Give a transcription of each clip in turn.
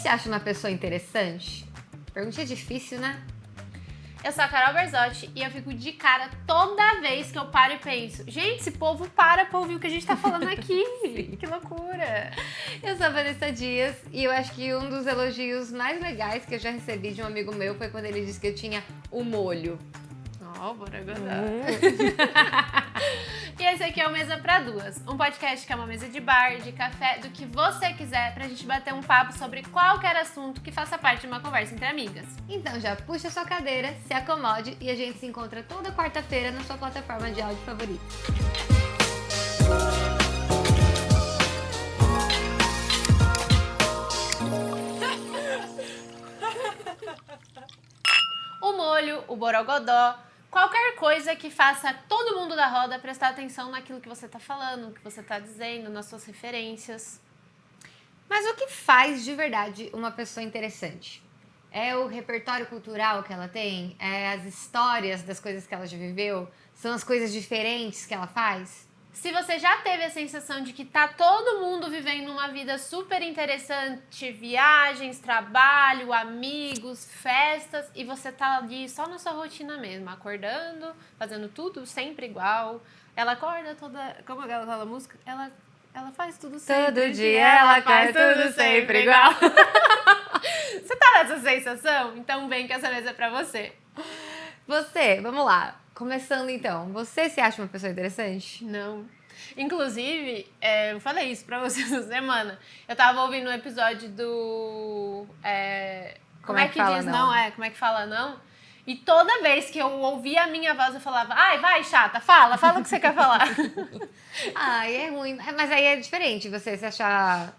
se acha uma pessoa interessante? Pergunta difícil, né? Eu sou a Carol Berzotti e eu fico de cara toda vez que eu paro e penso, gente, esse povo para pra ouvir o que a gente tá falando aqui. Que loucura. Eu sou a Vanessa Dias e eu acho que um dos elogios mais legais que eu já recebi de um amigo meu foi quando ele disse que eu tinha o molho. Ó, bora gostar. E esse aqui é o Mesa pra Duas, um podcast que é uma mesa de bar, de café, do que você quiser, pra gente bater um papo sobre qualquer assunto que faça parte de uma conversa entre amigas. Então já puxa sua cadeira, se acomode e a gente se encontra toda quarta-feira na sua plataforma de áudio favorita. O molho, o borogodó, qualquer coisa que faça todo mundo da roda prestar atenção naquilo que você tá falando, o que você tá dizendo, nas suas referências. Mas o que faz de verdade uma pessoa interessante? É o repertório cultural que ela tem? É as histórias das coisas que ela já viveu? São as coisas diferentes que ela faz? Se você já teve a sensação de que tá todo mundo vivendo uma vida super interessante, viagens, trabalho, amigos, festas, e você tá ali só na sua rotina mesmo, acordando, fazendo tudo sempre igual. Ela acorda toda... Como é aquela música? Ela faz tudo sempre. Todo dia ela faz tudo sempre igual. Você tá nessa sensação? Então vem que essa mesa é pra você. Você, vamos lá. Começando então, você se acha uma pessoa interessante? Não. Inclusive, eu falei isso pra você essa semana. Eu tava ouvindo um episódio do... Como é que fala diz não? não? Como é que fala não? E toda vez que eu ouvia a minha voz, eu falava, ai, vai, chata, fala o que você quer falar. Ai, é ruim. Mas aí é diferente, você se achar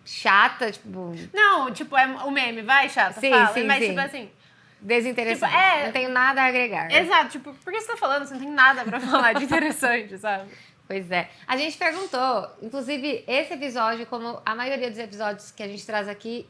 chata, tipo... Não, tipo, é o meme, vai, chata, Sim, fala. sim, Mas, sim. tipo assim... Desinteressante. Tipo, Não tenho nada a agregar. Exato, tipo, por que você tá falando? Você não tem nada pra falar de interessante, sabe? Pois é. A gente perguntou, inclusive, esse episódio, como a maioria dos episódios que a gente traz aqui,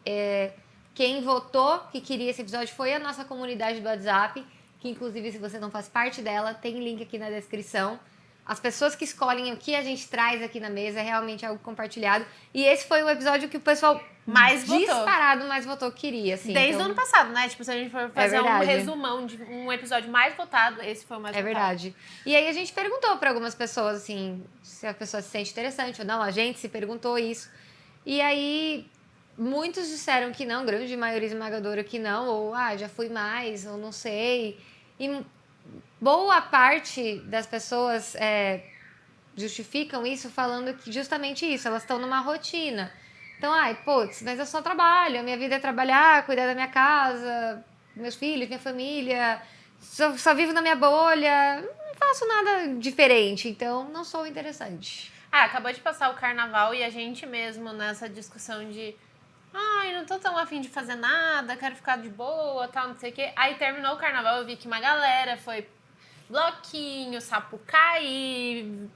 quem votou que queria esse episódio foi a nossa comunidade do WhatsApp, que inclusive, se você não faz parte dela, tem link aqui na descrição. As pessoas que escolhem o que a gente traz aqui na mesa é realmente algo compartilhado. E esse foi o episódio que o pessoal Mais votou. disparado mais votou que queria. Assim, Desde então... o ano passado, né? Tipo, se a gente for fazer um verdade. resumão de um episódio mais votado, esse foi o mais É votado. verdade. E aí a gente perguntou para algumas pessoas, assim, se a pessoa se sente interessante ou não. A gente se perguntou isso. E aí muitos disseram que não, grande maioria esmagadora que não, ou já fui mais, ou não sei. E boa parte das pessoas justificam isso falando que justamente isso, elas estão numa rotina. Então, putz, mas eu só trabalho, a minha vida é trabalhar, cuidar da minha casa, meus filhos, minha família, só vivo na minha bolha, não faço nada diferente, então não sou interessante. Acabou de passar o carnaval e a gente mesmo nessa discussão de não tô tão afim de fazer nada, quero ficar de boa, tal, não sei o quê. Aí terminou o carnaval, eu vi que uma galera foi bloquinho, Sapucaí,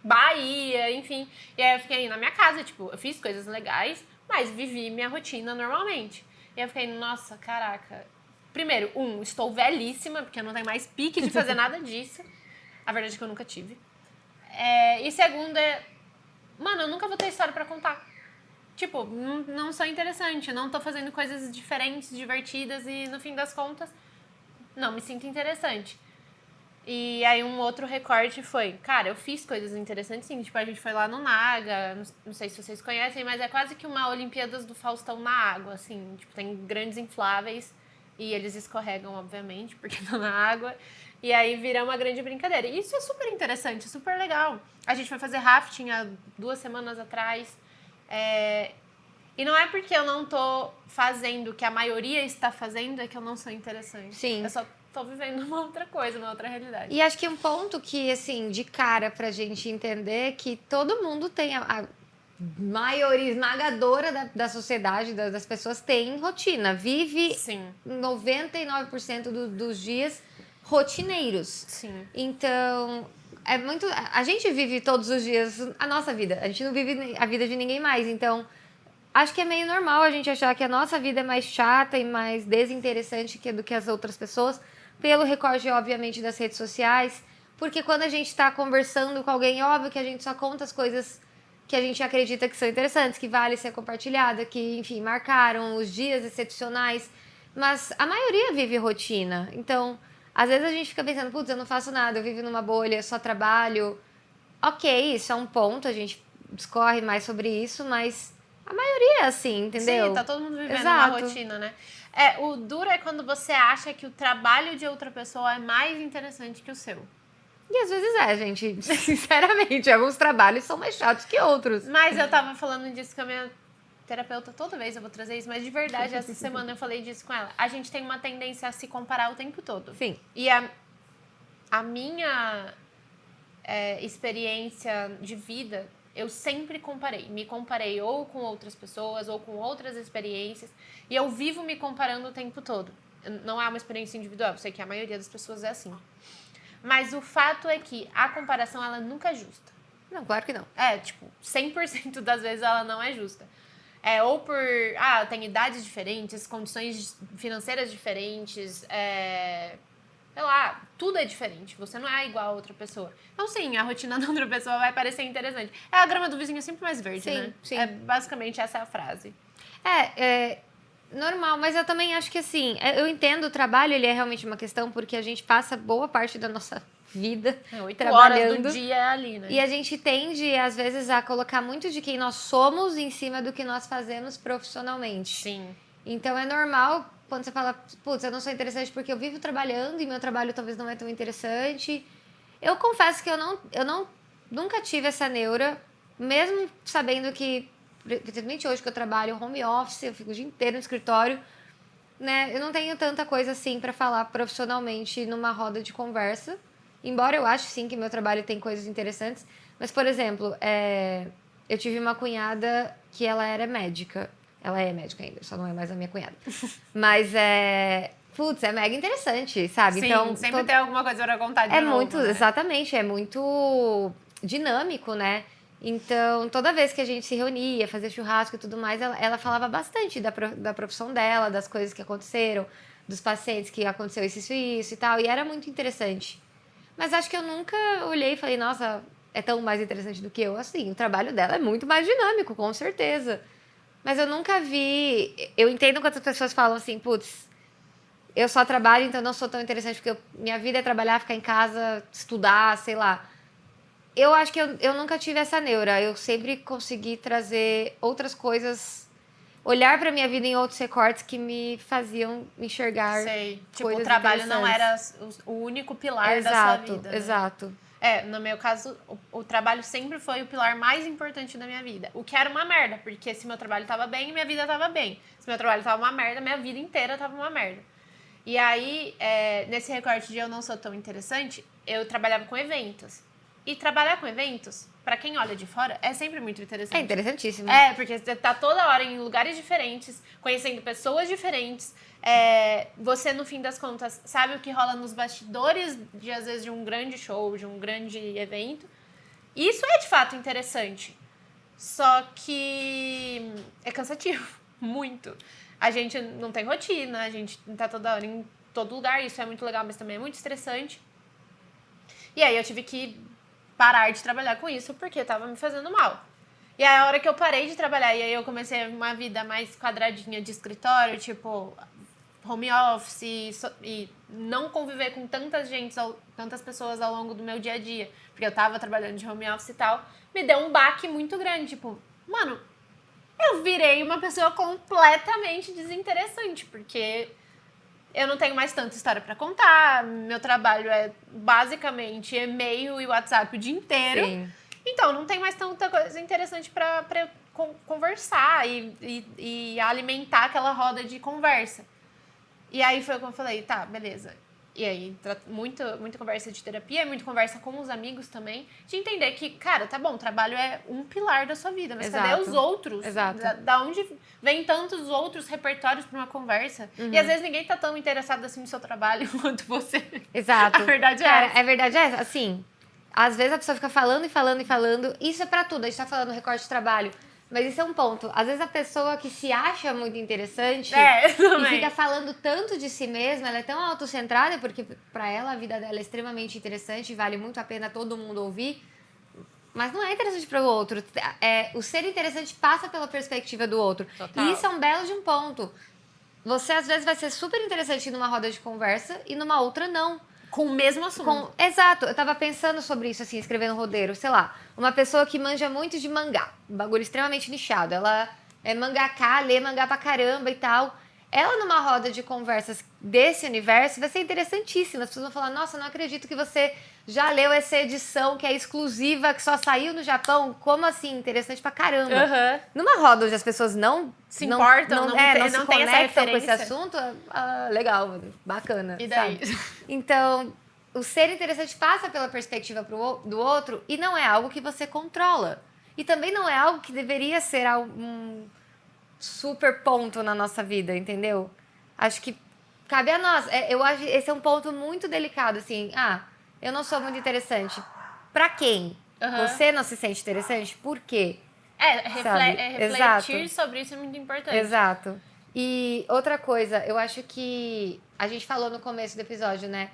Bahia, enfim. E aí eu fiquei na minha casa, tipo, eu fiz coisas legais, mas vivi minha rotina normalmente. E eu fiquei, nossa, caraca. Primeiro, estou velhíssima, porque eu não tenho mais pique de fazer nada disso. A verdade é que eu nunca tive. E segundo mano, eu nunca vou ter história pra contar. Tipo, não sou interessante, não tô fazendo coisas diferentes, divertidas e no fim das contas, não me sinto interessante. E aí um outro recorte foi, cara, eu fiz coisas interessantes sim, tipo, a gente foi lá no Naga, não sei se vocês conhecem, mas é quase que uma Olimpíadas do Faustão na água, assim, tipo, tem grandes infláveis e eles escorregam, obviamente, porque estão na água, e aí vira uma grande brincadeira. E isso é super interessante, super legal. A gente foi fazer rafting há 2 semanas atrás, e não é porque eu não tô fazendo o que a maioria está fazendo, é que eu não sou interessante. Sim. Eu só tô vivendo uma outra coisa, uma outra realidade. E acho que um ponto que, assim, de cara pra gente entender que todo mundo tem, a maioria esmagadora da sociedade, das pessoas tem rotina. Vive Sim. 99% dos dias rotineiros. Sim. Então, é muito... A gente vive todos os dias a nossa vida. A gente não vive a vida de ninguém mais. Então, acho que é meio normal a gente achar que a nossa vida é mais chata e mais desinteressante do que as outras pessoas, pelo recorte, obviamente, das redes sociais. Porque quando a gente está conversando com alguém, é óbvio que a gente só conta as coisas que a gente acredita que são interessantes, que vale ser compartilhada, que, enfim, marcaram os dias excepcionais. Mas a maioria vive rotina. Então, às vezes a gente fica pensando, putz, eu não faço nada, eu vivo numa bolha, só trabalho. Ok, isso é um ponto, a gente discorre mais sobre isso, mas a maioria é assim, entendeu? Sim, tá todo mundo vivendo Exato. uma rotina, né? O duro é quando você acha que o trabalho de outra pessoa é mais interessante que o seu. E às vezes gente. Sinceramente, alguns trabalhos são mais chatos que outros. Mas eu tava falando disso com a minha terapeuta, toda vez eu vou trazer isso, mas de verdade, essa semana eu falei disso com ela. A gente tem uma tendência a se comparar o tempo todo. Sim. E a minha experiência de vida, eu sempre comparei. Me comparei ou com outras pessoas, ou com outras experiências. E eu vivo me comparando o tempo todo. Não é uma experiência individual, eu sei que a maioria das pessoas é assim. Mas o fato é que a comparação, ela nunca é justa. Não, claro que não. 100% das vezes ela não é justa. Ou por, tem idades diferentes, condições financeiras diferentes, sei lá, tudo é diferente. Você não é igual a outra pessoa. Então, sim, a rotina da outra pessoa vai parecer interessante. A grama do vizinho é sempre mais verde, sim, né? Sim. Basicamente essa é a frase. Normal, mas eu também acho que assim, eu entendo o trabalho, ele é realmente uma questão porque a gente passa boa parte da nossa vida 8 trabalhando. horas do dia é ali, né? E a gente tende, às vezes, a colocar muito de quem nós somos em cima do que nós fazemos profissionalmente. Sim. Então é normal quando você fala, putz, eu não sou interessante porque eu vivo trabalhando e meu trabalho talvez não é tão interessante. Eu confesso que eu nunca tive essa neura, mesmo sabendo que, principalmente hoje que eu trabalho home office, eu fico o dia inteiro no escritório, né? Eu não tenho tanta coisa assim para falar profissionalmente numa roda de conversa. Embora eu ache, sim, que meu trabalho tem coisas interessantes. Mas, por exemplo, eu tive uma cunhada que ela era médica. Ela é médica ainda, só não é mais a minha cunhada. Mas putz, é mega interessante, sabe? Sim, então, sempre tem alguma coisa pra contar de novo, muito, né? exatamente, é muito dinâmico, né? Então, toda vez que a gente se reunia, fazia churrasco e tudo mais, ela falava bastante da profissão dela, das coisas que aconteceram, dos pacientes que aconteceu isso e tal. E era muito interessante. Mas acho que eu nunca olhei e falei, nossa, é tão mais interessante do que eu. Assim, o trabalho dela é muito mais dinâmico, com certeza. Mas eu nunca vi... Eu entendo quando as pessoas falam assim, putz, eu só trabalho, então não sou tão interessante, porque minha vida é trabalhar, ficar em casa, estudar, sei lá. Eu acho que eu nunca tive essa neura. Eu sempre consegui trazer outras coisas, olhar pra minha vida em outros recortes que me faziam enxergar. Sei. Tipo, coisas o trabalho não era interessantes. o único pilar da sua vida. Né? Exato. No meu caso, o trabalho sempre foi o pilar mais importante da minha vida. O que era uma merda, porque se meu trabalho tava bem, minha vida tava bem. Se meu trabalho tava uma merda, minha vida inteira tava uma merda. E aí, nesse recorte de eu não sou tão interessante, eu trabalhava com eventos. E trabalhar com eventos, pra quem olha de fora, é sempre muito interessante. É interessantíssimo. Porque você tá toda hora em lugares diferentes, conhecendo pessoas diferentes. Você, no fim das contas, sabe o que rola nos bastidores, às vezes, de um grande show, de um grande evento. Isso é, de fato, interessante. Só que é cansativo, muito. A gente não tem rotina, a gente tá toda hora em todo lugar, isso é muito legal, mas também é muito estressante. E aí eu tive que parar de trabalhar com isso porque tava me fazendo mal. E aí a hora que eu parei de trabalhar e aí eu comecei uma vida mais quadradinha de escritório, tipo home office e não conviver com tantas pessoas ao longo do meu dia a dia, porque eu tava trabalhando de home office e tal, me deu um baque muito grande, tipo, mano, eu virei uma pessoa completamente desinteressante, porque eu não tenho mais tanta história pra contar, meu trabalho é basicamente e-mail e WhatsApp o dia inteiro. Sim. Então, não tem mais tanta coisa interessante pra conversar e alimentar aquela roda de conversa. E aí foi como eu falei, tá, beleza. E aí, muita conversa de terapia, muita conversa com os amigos também, de entender que, cara, tá bom, trabalho é um pilar da sua vida, mas cadê os outros? Exato. Da onde vem tantos outros repertórios pra uma conversa? E às vezes ninguém tá tão interessado assim no seu trabalho quanto você. Exato. A verdade é Cara, essa. a verdade é essa. Assim, às vezes a pessoa fica falando e falando e falando. Isso é pra tudo. A gente tá falando recorte de trabalho. Mas isso é um ponto. Às vezes a pessoa que se acha muito interessante e também. fica falando tanto de si mesma, ela é tão autocentrada, porque pra ela a vida dela é extremamente interessante e vale muito a pena todo mundo ouvir. mas não é interessante para o outro. O ser interessante passa pela perspectiva do outro. Total. E isso é um belo de um ponto. Você, às vezes, vai ser super interessante numa roda de conversa e numa outra não. Com o mesmo assunto. Exato. Eu tava pensando sobre isso, assim, escrevendo roteiro. Sei lá, uma pessoa que manja muito de mangá. Um bagulho extremamente nichado. Ela é mangaká, lê mangá pra caramba e tal. Ela, numa roda de conversas desse universo, vai ser interessantíssima. As pessoas vão falar, nossa, não acredito que você já leu essa edição que é exclusiva, que só saiu no Japão. Como assim? Interessante pra caramba. Uhum. Numa roda onde as pessoas não importam, não se tem essa conectam com esse referência. assunto, legal, bacana. E daí? Sabe? Então, o ser interessante passa pela perspectiva do outro e não é algo que você controla. E também não é algo que deveria ser um super ponto na nossa vida, entendeu? Acho que cabe a nós. Eu acho que esse é um ponto muito delicado, assim. Eu não sou muito interessante. Pra quem? Uhum. Você não se sente interessante? Por quê? Refletir Exato. sobre isso é muito importante. Exato. E outra coisa, eu acho que a gente falou no começo do episódio, né?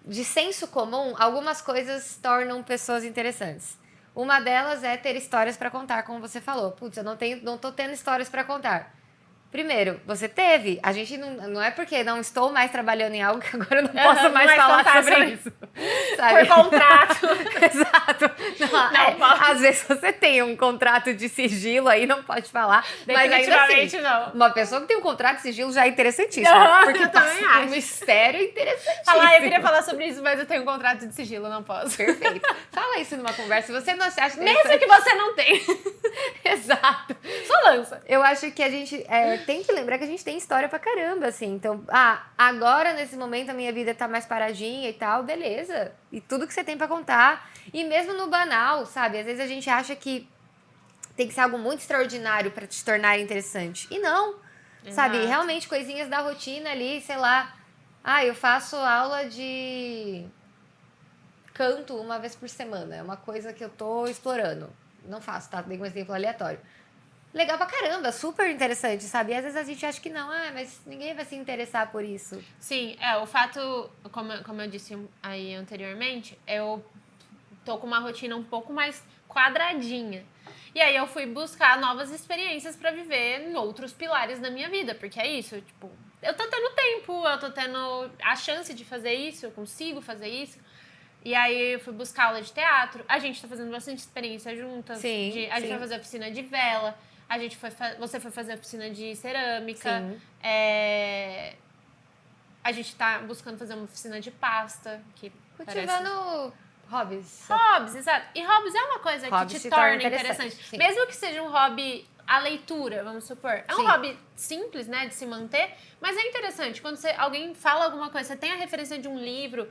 De senso comum, algumas coisas tornam pessoas interessantes. Uma delas é ter histórias pra contar, como você falou. Putz, eu não tô tendo histórias pra contar. Primeiro, você teve. A gente não é porque não estou mais trabalhando em algo que agora eu não posso mais falar sobre isso. Sabe? Por contrato. Exato. Às vezes você tem um contrato de sigilo aí, não pode falar. Mas ainda assim, não. uma pessoa que tem um contrato de sigilo já é interessantíssima. Porque eu também passa acho. um mistério interessantíssimo. Falar, eu queria falar sobre isso, mas eu tenho um contrato de sigilo, não posso. Perfeito. Fala isso numa conversa. Se você não se acha Mesmo que você não tem. Exato. Só lança. Eu acho que a gente tem que lembrar que a gente tem história pra caramba, assim. Então, agora, nesse momento, a minha vida tá mais paradinha e tal, beleza. E tudo que você tem pra contar. E mesmo no banal, sabe? Às vezes a gente acha que tem que ser algo muito extraordinário pra te tornar interessante. E não, sabe? Exato. Realmente, coisinhas da rotina ali, sei lá. Eu faço aula de canto uma vez por semana. É uma coisa que eu tô explorando. Não faço, tá? Dei um exemplo aleatório. Legal pra caramba, super interessante, sabe? E às vezes a gente acha que não, mas ninguém vai se interessar por isso. Sim, o fato, como eu disse aí anteriormente, eu tô com uma rotina um pouco mais quadradinha. E aí eu fui buscar novas experiências pra viver em outros pilares da minha vida, porque é isso, tipo, eu tô tendo tempo, eu tô tendo a chance de fazer isso, eu consigo fazer isso. E aí eu fui buscar aula de teatro, a gente tá fazendo bastante experiência juntas. Sim, a gente vai fazer oficina de vela, você foi fazer oficina de cerâmica. Sim. A gente tá buscando fazer uma oficina de pasta. Cultivando hobbies. Hobbies, exato. E hobbies é uma coisa que te torna interessante. Sim. Mesmo que seja um hobby, a leitura, vamos supor. É um hobby simples, né, de se manter, mas é interessante. Quando alguém fala alguma coisa, você tem a referência de um livro,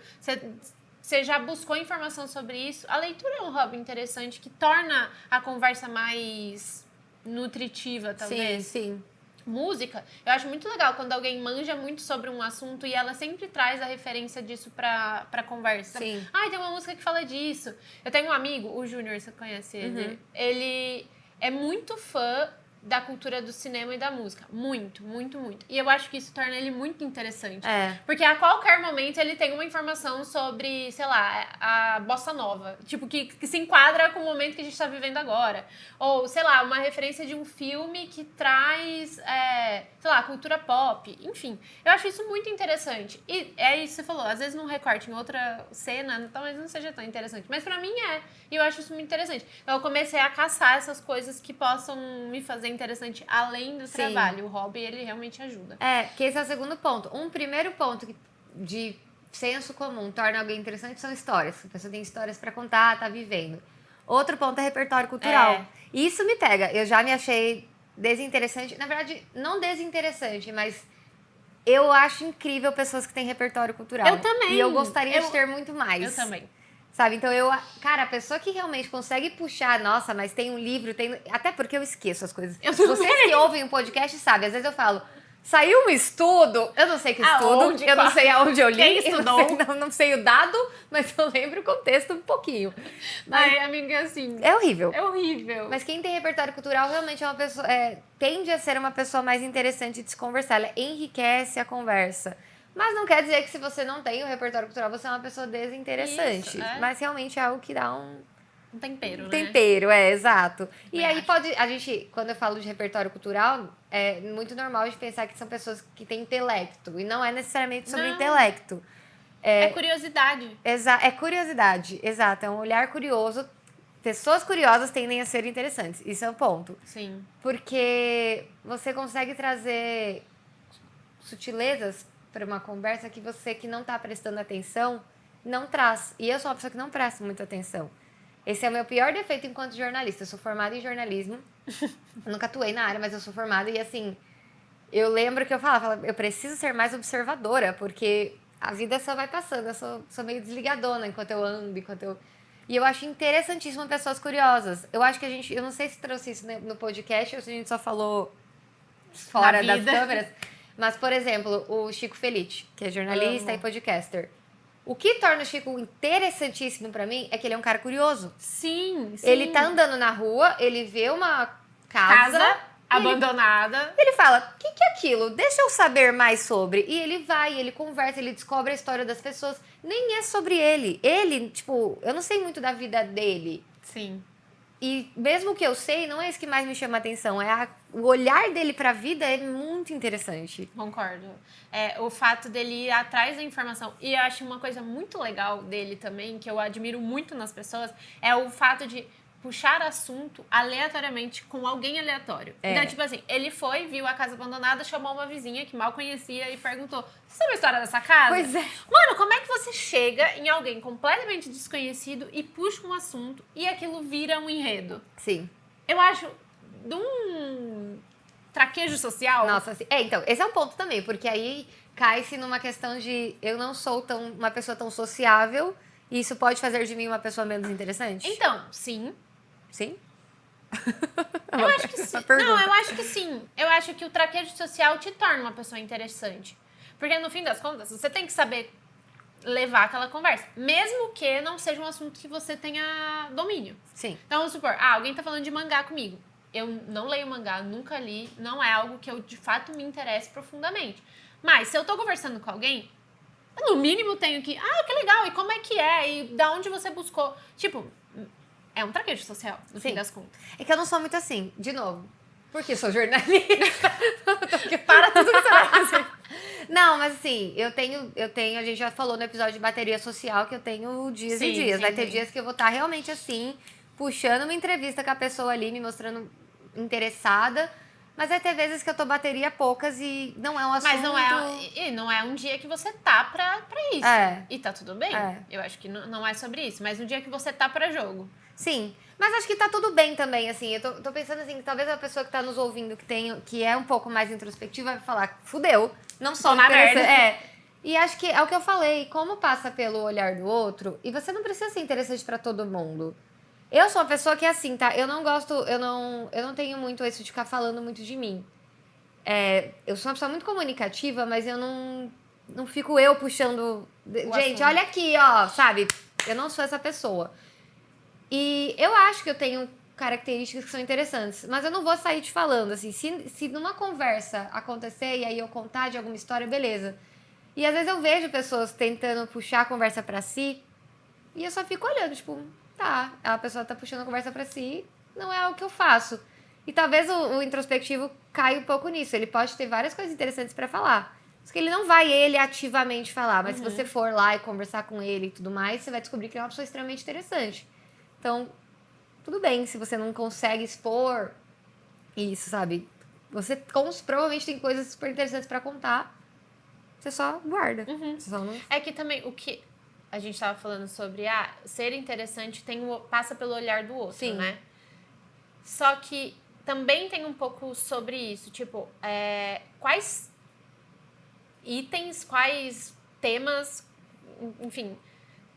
você já buscou informação sobre isso. A leitura é um hobby interessante que torna a conversa mais nutritiva, talvez. Sim. Música, eu acho muito legal quando alguém manja muito sobre um assunto e ela sempre traz a referência disso pra conversa. Sim. Tem uma música que fala disso. Eu tenho um amigo, o Júnior, você conhece ele? Uhum. Ele é muito fã da cultura do cinema e da música. Muito, muito, muito. E eu acho que isso torna ele muito interessante. Porque a qualquer momento ele tem uma informação sobre, sei lá, a bossa nova. Tipo, que se enquadra com o momento que a gente tá vivendo agora. Ou, sei lá, uma referência de um filme que traz, sei lá, cultura pop. Enfim, eu acho isso muito interessante. E é isso que você falou. Às vezes num recorte em outra cena, talvez não seja tão interessante. Mas pra mim é. E eu acho isso muito interessante. Então eu comecei a caçar essas coisas que possam me fazer interessante além do trabalho. O hobby, ele realmente ajuda. Que esse é o segundo ponto. Um primeiro ponto de senso comum torna alguém interessante são histórias. A pessoa tem histórias pra contar, tá vivendo. Outro ponto é repertório cultural. Isso me pega. Eu já me achei desinteressante. Na verdade, não desinteressante, mas eu acho incrível pessoas que têm repertório cultural. Eu também. E eu gostaria de ter muito mais. Eu também. Sabe, então cara, a pessoa que realmente consegue puxar, nossa, mas tem um livro, até porque eu esqueço as coisas. Vocês que ouvem o podcast sabem, às vezes eu falo, saiu um estudo, eu não sei que estudo, eu não sei aonde eu li, quem estudou? Eu não sei o dado, mas eu lembro o contexto um pouquinho. Mas, amiga, assim... É horrível. É horrível. Mas quem tem repertório cultural realmente é uma pessoa, tende a ser uma pessoa mais interessante de se conversar, ela enriquece a conversa. Mas não quer dizer que se você não tem o repertório cultural, você é uma pessoa desinteressante. Isso, Mas realmente é algo que dá um tempero, né? Tempero, exato. E Também aí acho. a gente, quando eu falo de repertório cultural, é muito normal de pensar que são pessoas que têm intelecto. E não é necessariamente sobre Não. intelecto. É curiosidade. É curiosidade, exato. É um olhar curioso. Pessoas curiosas tendem a ser interessantes. Isso é o ponto. Sim. Porque você consegue trazer sutilezas para uma conversa que você que não está prestando atenção não traz. E eu sou uma pessoa que não presta muita atenção. Esse é o meu pior defeito enquanto jornalista. Eu sou formada em jornalismo. Eu nunca atuei na área, mas eu sou formada. E assim, eu lembro que eu falava, eu preciso ser mais observadora, porque a vida só vai passando. Eu sou meio desligadona enquanto eu ando, E eu acho interessantíssimo pessoas curiosas. Eu acho que eu não sei se trouxe isso no podcast ou se a gente só falou fora das câmeras. Mas, por exemplo, o Chico Felice, que é jornalista e podcaster. O que torna o Chico interessantíssimo pra mim é que ele é um cara curioso. Sim. Ele tá andando na rua, ele vê uma casa abandonada. Ele fala, o que é aquilo? Deixa eu saber mais sobre. E ele vai, ele conversa, ele descobre a história das pessoas. Nem é sobre ele. Ele, tipo, eu não sei muito da vida dele. Sim. E mesmo que eu sei, não é isso que mais me chama a atenção. O olhar dele pra vida é muito interessante. Concordo. O fato dele ir atrás da informação. E eu acho uma coisa muito legal dele também, que eu admiro muito nas pessoas, é o fato de puxar assunto aleatoriamente com alguém aleatório. Então, tipo assim, ele foi, viu a casa abandonada, chamou uma vizinha que mal conhecia e perguntou: você sabe a história dessa casa? Pois é. Mano, como é que você chega em alguém completamente desconhecido e puxa um assunto e aquilo vira um enredo? Sim. Eu acho de um traquejo social. Nossa, assim, então, esse é um ponto também, porque aí cai-se numa questão de eu não sou uma pessoa tão sociável e isso pode fazer de mim uma pessoa menos interessante? Então, sim. Sim? Eu acho que sim. Não, eu acho que sim. Eu acho que o traquejo social te torna uma pessoa interessante. Porque, no fim das contas, você tem que saber levar aquela conversa. Mesmo que não seja um assunto que você tenha domínio. Sim. Então, vamos supor, alguém tá falando de mangá comigo. Eu não leio mangá, nunca li. Não é algo que eu, de fato, me interesse profundamente. Mas, se eu tô conversando com alguém, eu, no mínimo, tenho que... que legal, e como é que é? E da onde você buscou? Tipo... É um traquejo social, no fim das contas. É que eu não sou muito assim, de novo. Porque sou jornalista. Para tudo que você vai fazer. Não, mas assim, eu tenho, a gente já falou no episódio de bateria social que eu tenho dias e dias. Vai ter dias que eu vou estar realmente assim, puxando uma entrevista com a pessoa ali, me mostrando interessada. Mas vai ter vezes que eu tô bateria poucas e não é um assunto... Mas não é um dia que você tá pra isso. E tá tudo bem. Eu acho que não é sobre isso. Mas um dia que você tá pra jogo. Sim, mas acho que tá tudo bem também, assim. Eu tô pensando assim, que talvez a pessoa que tá nos ouvindo, que é um pouco mais introspectiva, vai falar, fudeu, não sou na merda. E acho que é o que eu falei, como passa pelo olhar do outro, e você não precisa ser interessante pra todo mundo. Eu sou uma pessoa que é assim, tá? Eu não tenho muito isso de ficar falando muito de mim. Eu sou uma pessoa muito comunicativa, mas eu não fico eu puxando... Gente, olha aqui, ó, sabe? Eu não sou essa pessoa. E eu acho que eu tenho características que são interessantes, mas eu não vou sair te falando, assim, se numa conversa acontecer e aí eu contar de alguma história, beleza. E às vezes eu vejo pessoas tentando puxar a conversa pra si e eu só fico olhando, tipo, tá, a pessoa tá puxando a conversa pra si, não é algo que eu faço. E talvez o introspectivo caia um pouco nisso, ele pode ter várias coisas interessantes pra falar. Só que ele não vai ativamente falar, mas se você for lá e conversar com ele e tudo mais, você vai descobrir que ele é uma pessoa extremamente interessante. Então, tudo bem se você não consegue expor isso, sabe? Você provavelmente tem coisas super interessantes pra contar, você só guarda. Você só não... É que também o que a gente tava falando sobre ser interessante passa pelo olhar do outro, né? Só que também tem um pouco sobre isso, tipo, quais itens, quais temas, enfim...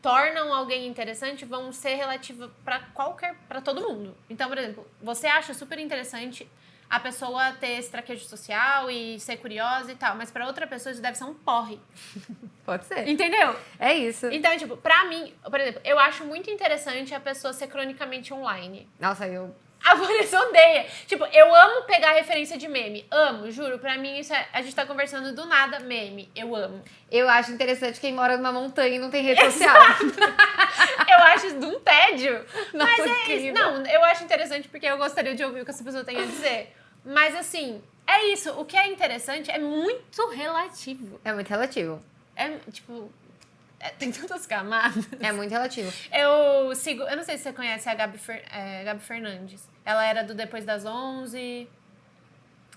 tornam alguém interessante vão ser relativos para todo mundo. Então, por exemplo, você acha super interessante a pessoa ter esse traquejo social e ser curiosa e tal, mas para outra pessoa isso deve ser um porre. Pode ser. Entendeu? É isso. Então, tipo, pra mim, por exemplo, eu acho muito interessante a pessoa ser cronicamente online. Nossa, eu... A Vanessa odeia. Tipo, eu amo pegar referência de meme. Amo, juro. Pra mim, isso a gente tá conversando do nada, meme. Eu amo. Eu acho interessante quem mora numa montanha e não tem rede social. Eu eu acho de um tédio. Não, Mas é incrível. isso. Não, eu acho interessante porque eu gostaria de ouvir o que essa pessoa tem a dizer. Mas assim, é isso. O que é interessante é muito relativo. É muito relativo. É, tipo... tem tantas camadas. É muito relativo. Eu sigo... Eu não sei se você conhece a Gabi Fernandes. Ela era do Depois das 11.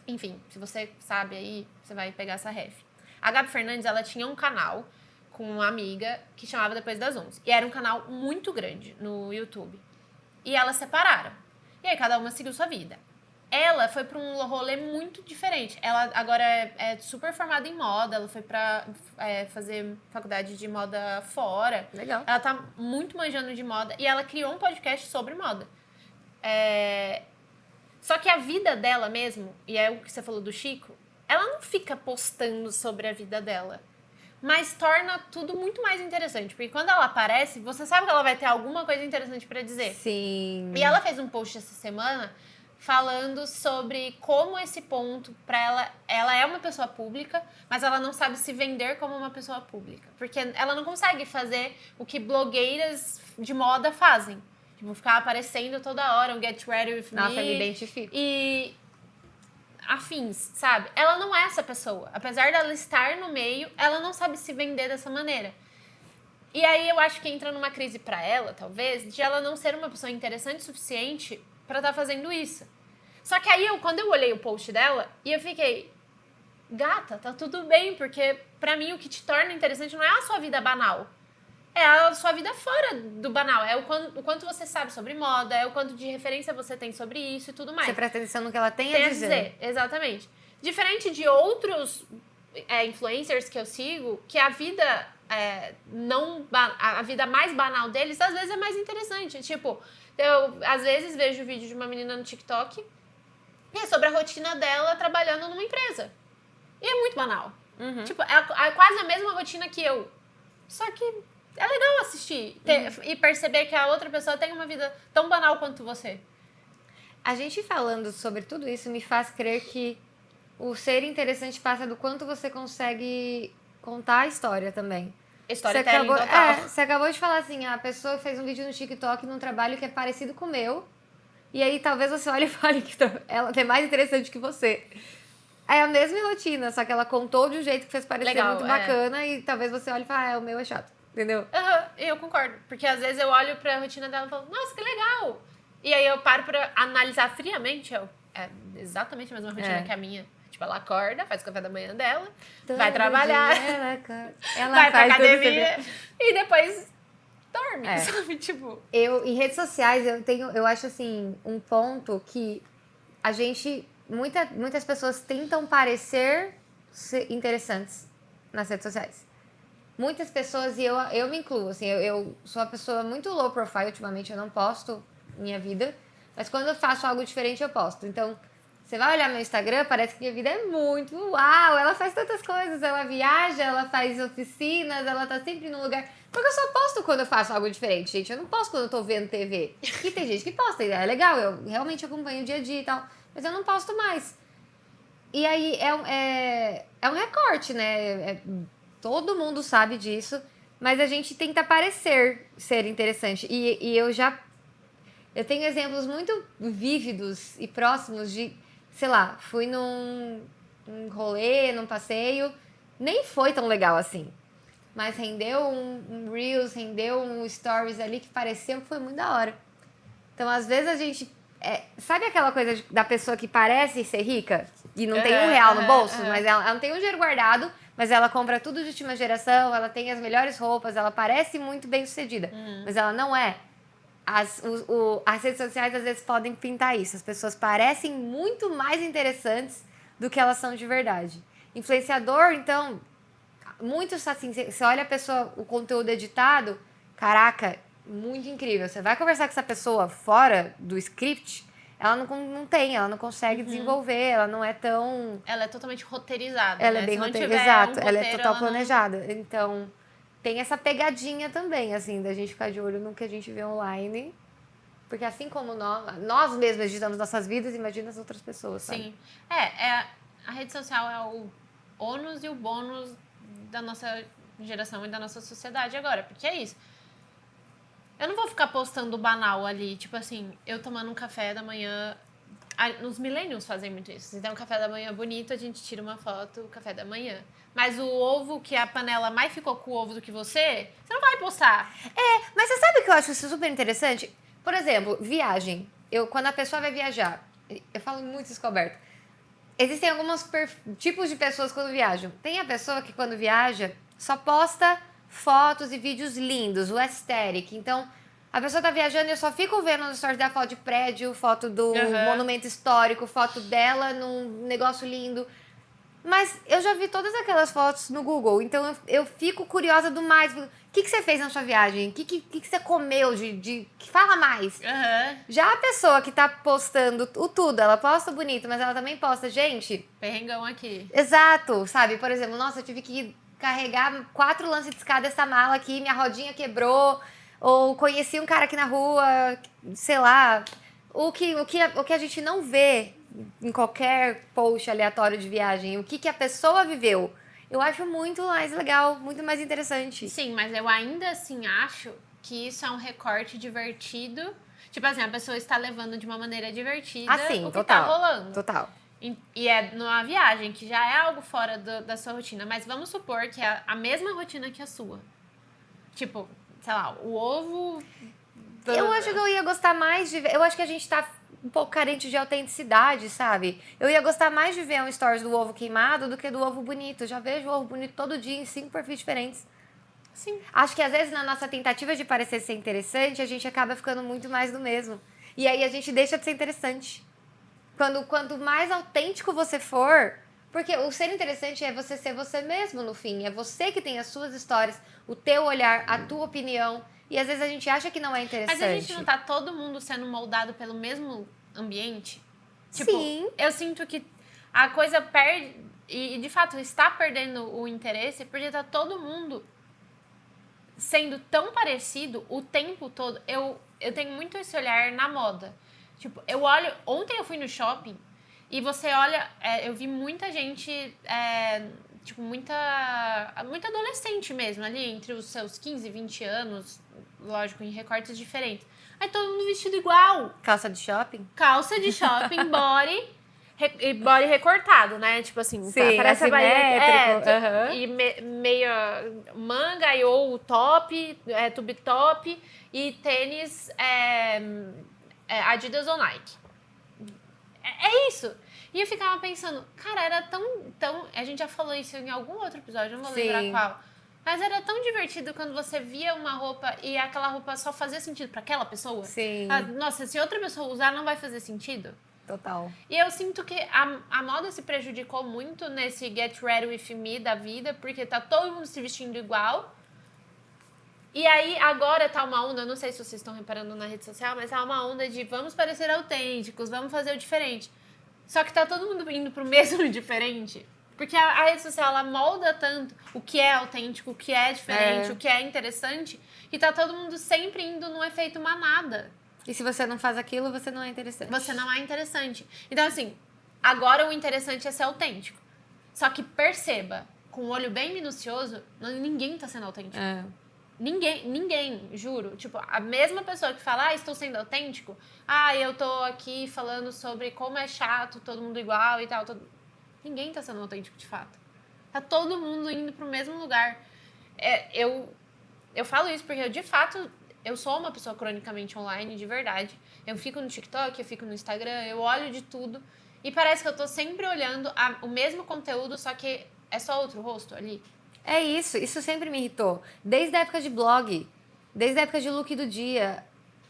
Enfim, se você sabe aí, você vai pegar essa ref. A Gabi Fernandes, ela tinha um canal com uma amiga que chamava Depois das 11. E era um canal muito grande no YouTube. E elas separaram. E aí cada uma seguiu sua vida. Ela foi pra um rolê muito diferente. Ela agora é super formada em moda. Ela foi pra fazer faculdade de moda fora. Legal. Ela tá muito manjando de moda. E ela criou um podcast sobre moda. Só que a vida dela mesmo, e é o que você falou do Chico, ela não fica postando sobre a vida dela. Mas torna tudo muito mais interessante. Porque quando ela aparece, você sabe que ela vai ter alguma coisa interessante pra dizer. Sim. E ela fez um post essa semana falando sobre como esse ponto pra ela é uma pessoa pública, mas ela não sabe se vender como uma pessoa pública. Porque ela não consegue fazer o que blogueiras de moda fazem. Tipo, ficar aparecendo toda hora, um Get Ready With Me. Nossa, me identifico. E afins, sabe? Ela não é essa pessoa. Apesar dela estar no meio, ela não sabe se vender dessa maneira. E aí eu acho que entra numa crise pra ela, talvez, de ela não ser uma pessoa interessante o suficiente pra estar fazendo isso. Só que aí, quando eu olhei o post dela, e eu fiquei... Gata, tá tudo bem, porque pra mim o que te torna interessante não é a sua vida banal. É a sua vida fora do banal. É o quanto você sabe sobre moda, é o quanto de referência você tem sobre isso e tudo mais. Você presta atenção no que ela tem a dizer. Exatamente. Diferente de outros influencers que eu sigo, que a vida a vida mais banal deles, às vezes é mais interessante. Tipo, eu às vezes vejo vídeo de uma menina no TikTok e é sobre a rotina dela trabalhando numa empresa. E é muito banal. Uhum. Tipo, é quase a mesma rotina que eu. Só que é legal assistir e perceber que a outra pessoa tem uma vida tão banal quanto você. A gente falando sobre tudo isso me faz crer que o ser interessante passa do quanto você consegue contar a história também. Storytelling total. Você acabou de falar assim, a pessoa fez um vídeo no TikTok num trabalho que é parecido com o meu, e aí talvez você olhe e fale que ela é mais interessante que você. É a mesma rotina, só que ela contou de um jeito que fez parecer Legal, muito bacana, e talvez você olhe e fale, o meu é chato, entendeu? Eu concordo. Porque às vezes eu olho pra rotina dela e falo, nossa, que legal! E aí eu paro pra analisar friamente. É exatamente a mesma rotina que a minha. Tipo, ela acorda, faz o café da manhã dela, vai trabalhar, Ela vai pra faz tudo academia e depois dorme, sabe? Tipo... Em redes sociais, eu acho assim, um ponto que a gente... Muitas pessoas tentam parecer ser interessantes nas redes sociais. Muitas pessoas, e eu me incluo, assim, eu sou uma pessoa muito low profile ultimamente, eu não posto minha vida, mas quando eu faço algo diferente, eu posto. Então, você vai olhar meu Instagram, parece que minha vida é muito uau, ela faz tantas coisas, ela viaja, ela faz oficinas, ela tá sempre num lugar... Porque eu só posto quando eu faço algo diferente, gente, eu não posto quando eu tô vendo TV. E tem gente que posta, é legal, eu realmente acompanho o dia a dia e tal, mas eu não posto mais. E aí é um recorte, né? Todo mundo sabe disso, mas a gente tenta parecer ser interessante. E eu tenho exemplos muito vívidos e próximos de, sei lá, fui num rolê, num passeio, nem foi tão legal assim. Mas rendeu um Reels, rendeu um Stories ali que pareceu que foi muito da hora. Então, às vezes a gente... sabe aquela coisa da pessoa que parece ser rica e não tem R$1 no bolso, mas ela não tem um dinheiro guardado, mas ela compra tudo de última geração, ela tem as melhores roupas, ela parece muito bem sucedida, mas ela não é. As redes sociais às vezes podem pintar isso. As pessoas parecem muito mais interessantes do que elas são de verdade. Influenciador, então, muitos assim, você olha a pessoa, o conteúdo editado, caraca, muito incrível. Você vai conversar com essa pessoa fora do script, ela ela não consegue desenvolver, ela não é tão... Ela é totalmente roteirizada, Ela né? é bem roteirizada, exato, ela é total planejada. Então, tem essa pegadinha também, assim, da gente ficar de olho no que a gente vê online. Porque assim como nós mesmos editamos nossas vidas, imagina as outras pessoas, sabe? Sim. A rede social é o ônus e o bônus da nossa geração e da nossa sociedade agora. Porque é isso. Eu não vou ficar postando banal ali, tipo assim, eu tomando um café da manhã. Os millennials fazem muito isso. Se tem um café da manhã bonito, a gente tira uma foto, o café da manhã. Mas o ovo, que a panela mais ficou com o ovo do que você não vai postar. Mas você sabe o que eu acho isso super interessante? Por exemplo, viagem. Quando a pessoa vai viajar, eu falo muito isso com o Alberto. Existem alguns tipos de pessoas quando viajam. Tem a pessoa que quando viaja só posta fotos e vídeos lindos, o aesthetic. Então, a pessoa tá viajando e eu só fico vendo nos stories da foto de prédio, foto do monumento histórico, foto dela num negócio lindo. Mas eu já vi todas aquelas fotos no Google, então eu fico curiosa do mais. O que você fez na sua viagem? O que você comeu de... Fala mais. Já a pessoa que tá postando o tudo, ela posta bonito, mas ela também posta, gente... Perrengão aqui. Exato, sabe? Por exemplo, nossa, eu tive que carregar 4 lances de escada essa mala aqui, minha rodinha quebrou, ou conheci um cara aqui na rua, sei lá. O que a gente não vê em qualquer post aleatório de viagem, o que a pessoa viveu, eu acho muito mais legal, muito mais interessante. Sim, mas eu ainda assim acho que isso é um recorte divertido. Tipo assim, a pessoa está levando de uma maneira divertida o que total, tá rolando. Total. E é numa viagem, que já é algo fora da sua rotina. Mas vamos supor que é a mesma rotina que a sua. Tipo, sei lá, o ovo... Eu acho que eu ia gostar mais de ver... Eu acho que a gente tá um pouco carente de autenticidade, sabe? Eu ia gostar mais de ver um stories do ovo queimado do que do ovo bonito. Eu já vejo o ovo bonito todo dia em 5 perfis diferentes. Sim. Acho que às vezes na nossa tentativa de parecer ser interessante, a gente acaba ficando muito mais do mesmo. E aí a gente deixa de ser interessante. Quanto mais autêntico você for... Porque o ser interessante é você ser você mesmo, no fim. É você que tem as suas histórias, o teu olhar, a tua opinião. E às vezes a gente acha que não é interessante. Mas a gente não tá todo mundo sendo moldado pelo mesmo ambiente? Tipo, sim. Eu sinto que a coisa perde... E de fato, está perdendo o interesse porque tá todo mundo sendo tão parecido o tempo todo. Eu tenho muito esse olhar na moda. Tipo, eu olho... Ontem eu fui no shopping e você olha... eu vi muita gente... tipo, muita adolescente mesmo, ali entre os seus 15 e 20 anos, lógico, em recortes diferentes. Aí todo mundo vestido igual. Calça de shopping? Calça de shopping, body recortado, né? Tipo assim, sim, parece a barriga. E meia manga ou top, tube top e tênis Adidas ou Nike. É isso. E eu ficava pensando, cara, era tão... A gente já falou isso em algum outro episódio, não vou lembrar qual. Mas era tão divertido quando você via uma roupa e aquela roupa só fazia sentido pra aquela pessoa. Sim. Nossa, se outra pessoa usar, não vai fazer sentido. Total. E eu sinto que a moda se prejudicou muito nesse get ready with me da vida, porque tá todo mundo se vestindo igual. E aí, agora tá uma onda, não sei se vocês estão reparando na rede social, mas tá uma onda de vamos parecer autênticos, vamos fazer o diferente. Só que tá todo mundo indo pro mesmo diferente. Porque a rede social, ela molda tanto o que é autêntico, o que é diferente, o que é interessante, que tá todo mundo sempre indo num efeito manada. E se você não faz aquilo, você não é interessante. Você não é interessante. Então, assim, agora o interessante é ser autêntico. Só que perceba, com o olho bem minucioso, ninguém tá sendo autêntico. Ninguém, juro. Tipo, a mesma pessoa que fala, estou sendo autêntico, eu tô aqui falando sobre como é chato, todo mundo igual e tal. Ninguém tá sendo autêntico de fato. Tá todo mundo indo pro mesmo lugar. Eu falo isso porque de fato, eu sou uma pessoa cronicamente online, de verdade. Eu fico no TikTok, eu fico no Instagram, eu olho de tudo. E parece que eu tô sempre olhando o mesmo conteúdo, só que é só outro rosto ali. É isso sempre me irritou. Desde a época de blog, desde a época de look do dia.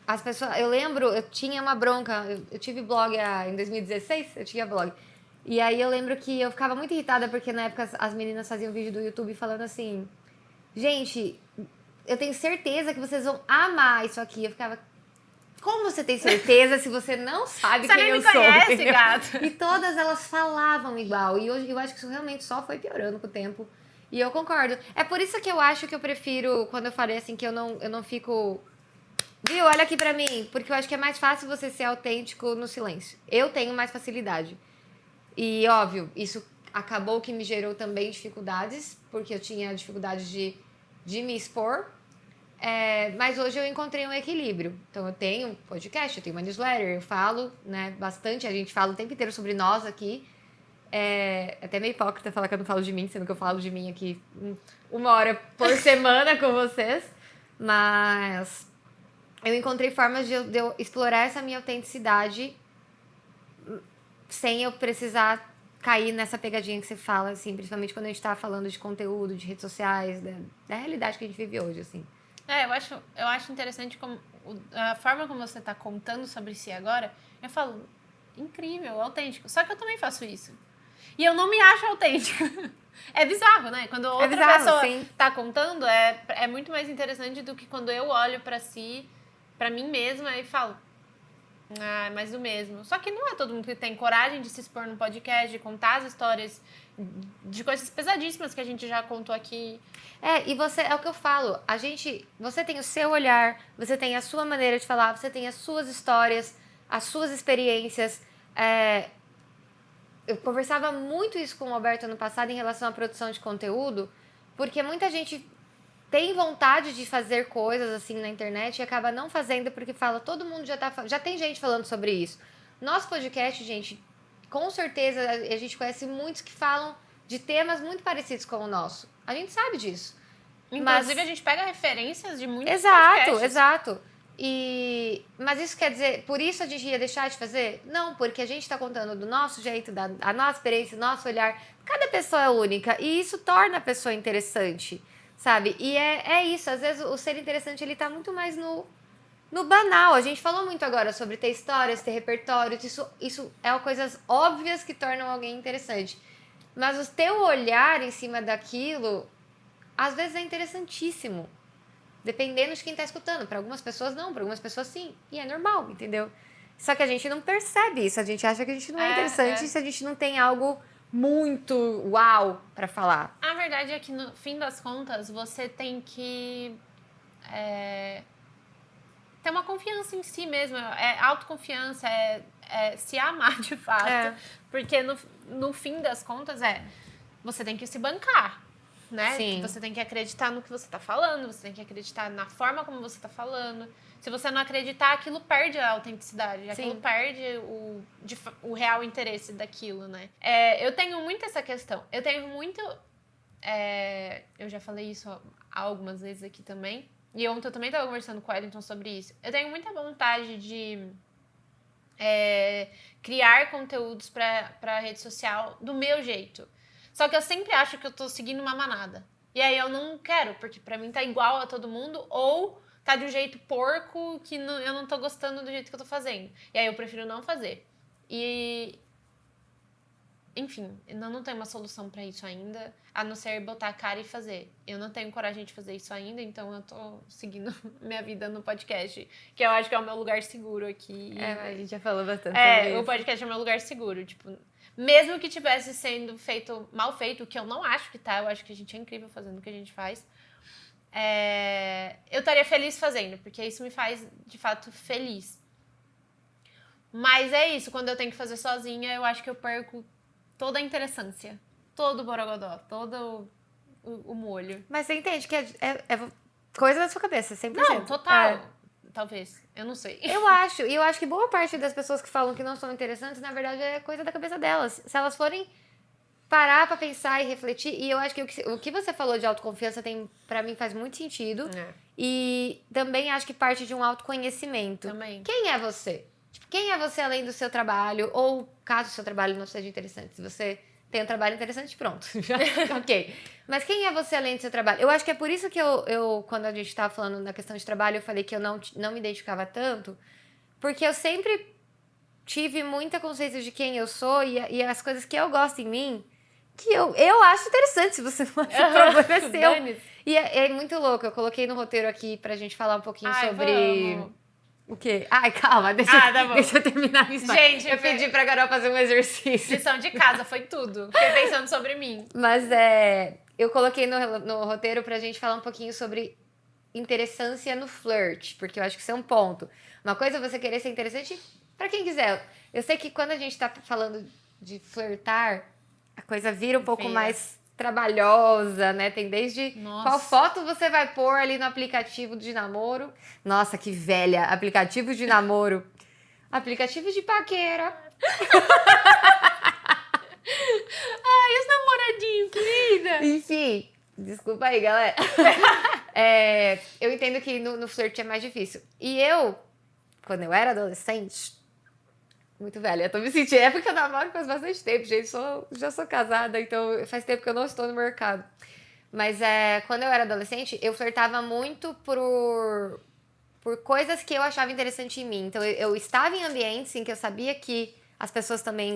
As pessoas, eu lembro, eu tinha uma bronca, eu tive blog em 2016, eu tinha blog. E aí eu lembro que eu ficava muito irritada porque na época as meninas faziam vídeo do YouTube falando assim, gente, eu tenho certeza que vocês vão amar isso aqui. Eu ficava, como você tem certeza se você não sabe quem eu sou? Você nem me conhece, gato. E todas elas falavam igual. E hoje eu acho que isso realmente só foi piorando com o tempo. E eu concordo. É por isso que eu acho que eu prefiro, quando eu falei assim, que eu não fico... Viu? Olha aqui pra mim. Porque eu acho que é mais fácil você ser autêntico no silêncio. Eu tenho mais facilidade. E, óbvio, isso acabou que me gerou também dificuldades. Porque eu tinha dificuldade de me expor. Mas hoje eu encontrei um equilíbrio. Então eu tenho um podcast, eu tenho uma newsletter, eu falo, né, bastante, a gente fala o tempo inteiro sobre nós aqui. É até meio hipócrita falar que eu não falo de mim, sendo que eu falo de mim aqui 1 hora por semana com vocês. Mas eu encontrei formas de eu explorar essa minha autenticidade sem eu precisar cair nessa pegadinha que você fala, assim, principalmente quando a gente tá falando de conteúdo, de redes sociais, da realidade que a gente vive hoje, assim. Eu acho interessante como a forma como você tá contando sobre si agora, eu falo, incrível, autêntico. Só que eu também faço isso. E eu não me acho autêntica. É bizarro, né? Quando outra pessoa sim. tá contando, é muito mais interessante do que quando eu olho pra si, pra mim mesma e falo, mais do mesmo. Só que não é todo mundo que tem coragem de se expor no podcast, de contar as histórias de coisas pesadíssimas que a gente já contou aqui. E você, é o que eu falo, você tem o seu olhar, você tem a sua maneira de falar, você tem as suas histórias, as suas experiências. Eu conversava muito isso com o Alberto ano passado em relação à produção de conteúdo, porque muita gente tem vontade de fazer coisas assim na internet e acaba não fazendo porque fala, todo mundo já tem gente falando sobre isso. Nosso podcast, gente, com certeza a gente conhece muitos que falam de temas muito parecidos com o nosso. A gente sabe disso. Inclusive, a gente pega referências de muitos podcasts. Exato. Mas isso quer dizer, por isso a gente ia deixar de fazer? Não, porque a gente está contando do nosso jeito, a nossa experiência, o nosso olhar. Cada pessoa é única e isso torna a pessoa interessante, sabe? E é isso, às vezes o ser interessante ele tá muito mais no banal. A gente falou muito agora sobre ter histórias, ter repertórios, isso é coisas óbvias que tornam alguém interessante. Mas o teu olhar em cima daquilo, às vezes é interessantíssimo. Dependendo de quem tá escutando. Para algumas pessoas não, para algumas pessoas sim. E é normal, entendeu? Só que a gente não percebe isso. A gente acha que a gente não é interessante se a gente não tem algo muito uau para falar. A verdade é que, no fim das contas, você tem que ter uma confiança em si mesmo. É autoconfiança, é se amar de fato. Porque, no fim das contas, você tem que se bancar. Né? Sim. Você tem que acreditar no que você tá falando, você tem que acreditar na forma como você tá falando. Se você não acreditar, aquilo perde a autenticidade, aquilo perde o real interesse daquilo, né? Eu tenho muito essa questão. Eu tenho muito... eu já falei isso algumas vezes aqui também. E ontem eu também estava conversando com o Wellington sobre isso. Eu tenho muita vontade de criar conteúdos para rede social do meu jeito. Só que eu sempre acho que eu tô seguindo uma manada. E aí eu não quero, porque pra mim tá igual a todo mundo, ou tá de um jeito porco que eu não tô gostando do jeito que eu tô fazendo. E aí eu prefiro não fazer. Enfim, eu não tenho uma solução pra isso ainda, a não ser botar a cara e fazer. Eu não tenho coragem de fazer isso ainda, então eu tô seguindo minha vida no podcast, que eu acho que é o meu lugar seguro aqui. A gente já falou bastante sobre isso. O podcast é o meu lugar seguro, tipo... Mesmo que tivesse sendo mal feito, o que eu não acho que tá, eu acho que a gente é incrível fazendo o que a gente faz, eu estaria feliz fazendo, porque isso me faz, de fato, feliz. Mas é isso, quando eu tenho que fazer sozinha, eu acho que eu perco toda a interessância, todo o borogodó, todo o molho. Mas você entende que é coisa da sua cabeça, 100%. Não, total. Talvez, eu não sei. Eu acho que boa parte das pessoas que falam que não são interessantes, na verdade, é coisa da cabeça delas. Se elas forem parar pra pensar e refletir, e eu acho que o que você falou de autoconfiança pra mim faz muito sentido. E também acho que parte de um autoconhecimento. Também. Quem é você? Tipo, quem é você além do seu trabalho? Ou caso o seu trabalho não seja interessante, se você tem um trabalho interessante, pronto. Ok. Mas quem é você além do seu trabalho? Eu acho que é por isso que eu quando a gente estava falando na questão de trabalho, eu falei que eu não me identificava tanto, porque eu sempre tive muita consciência de quem eu sou e as coisas que eu gosto em mim, que eu acho interessante. Se você não acha, o problema é seu. E é muito louco. Eu coloquei no roteiro aqui pra gente falar um pouquinho sobre... Vamos. O quê? Ai, calma, deixa eu terminar isso. Gente, eu pedi pra Carol fazer um exercício. Lição de casa, foi tudo. Fiquei pensando sobre mim. Mas eu coloquei no roteiro pra gente falar um pouquinho sobre interessância no flirt, porque eu acho que isso é um ponto. Uma coisa é você querer ser interessante pra quem quiser. Eu sei que quando a gente tá falando de flirtar, a coisa vira um pouco mais trabalhosa, né? Tem desde Nossa. qual foto você vai pôr ali no aplicativo de namoro. Nossa, que velha! Aplicativo de namoro. Aplicativo de paquera. Ai, os namoradinhos, querida! Enfim, desculpa aí, galera. Eu entendo que no flerte é mais difícil. E eu, quando eu era adolescente, muito velha, eu tô me sentindo. É porque eu namoro faz bastante tempo, gente. Já sou casada, então faz tempo que eu não estou no mercado. Mas quando eu era adolescente, eu flertava muito por coisas que eu achava interessante em mim. Então eu estava em ambientes em que eu sabia que as pessoas também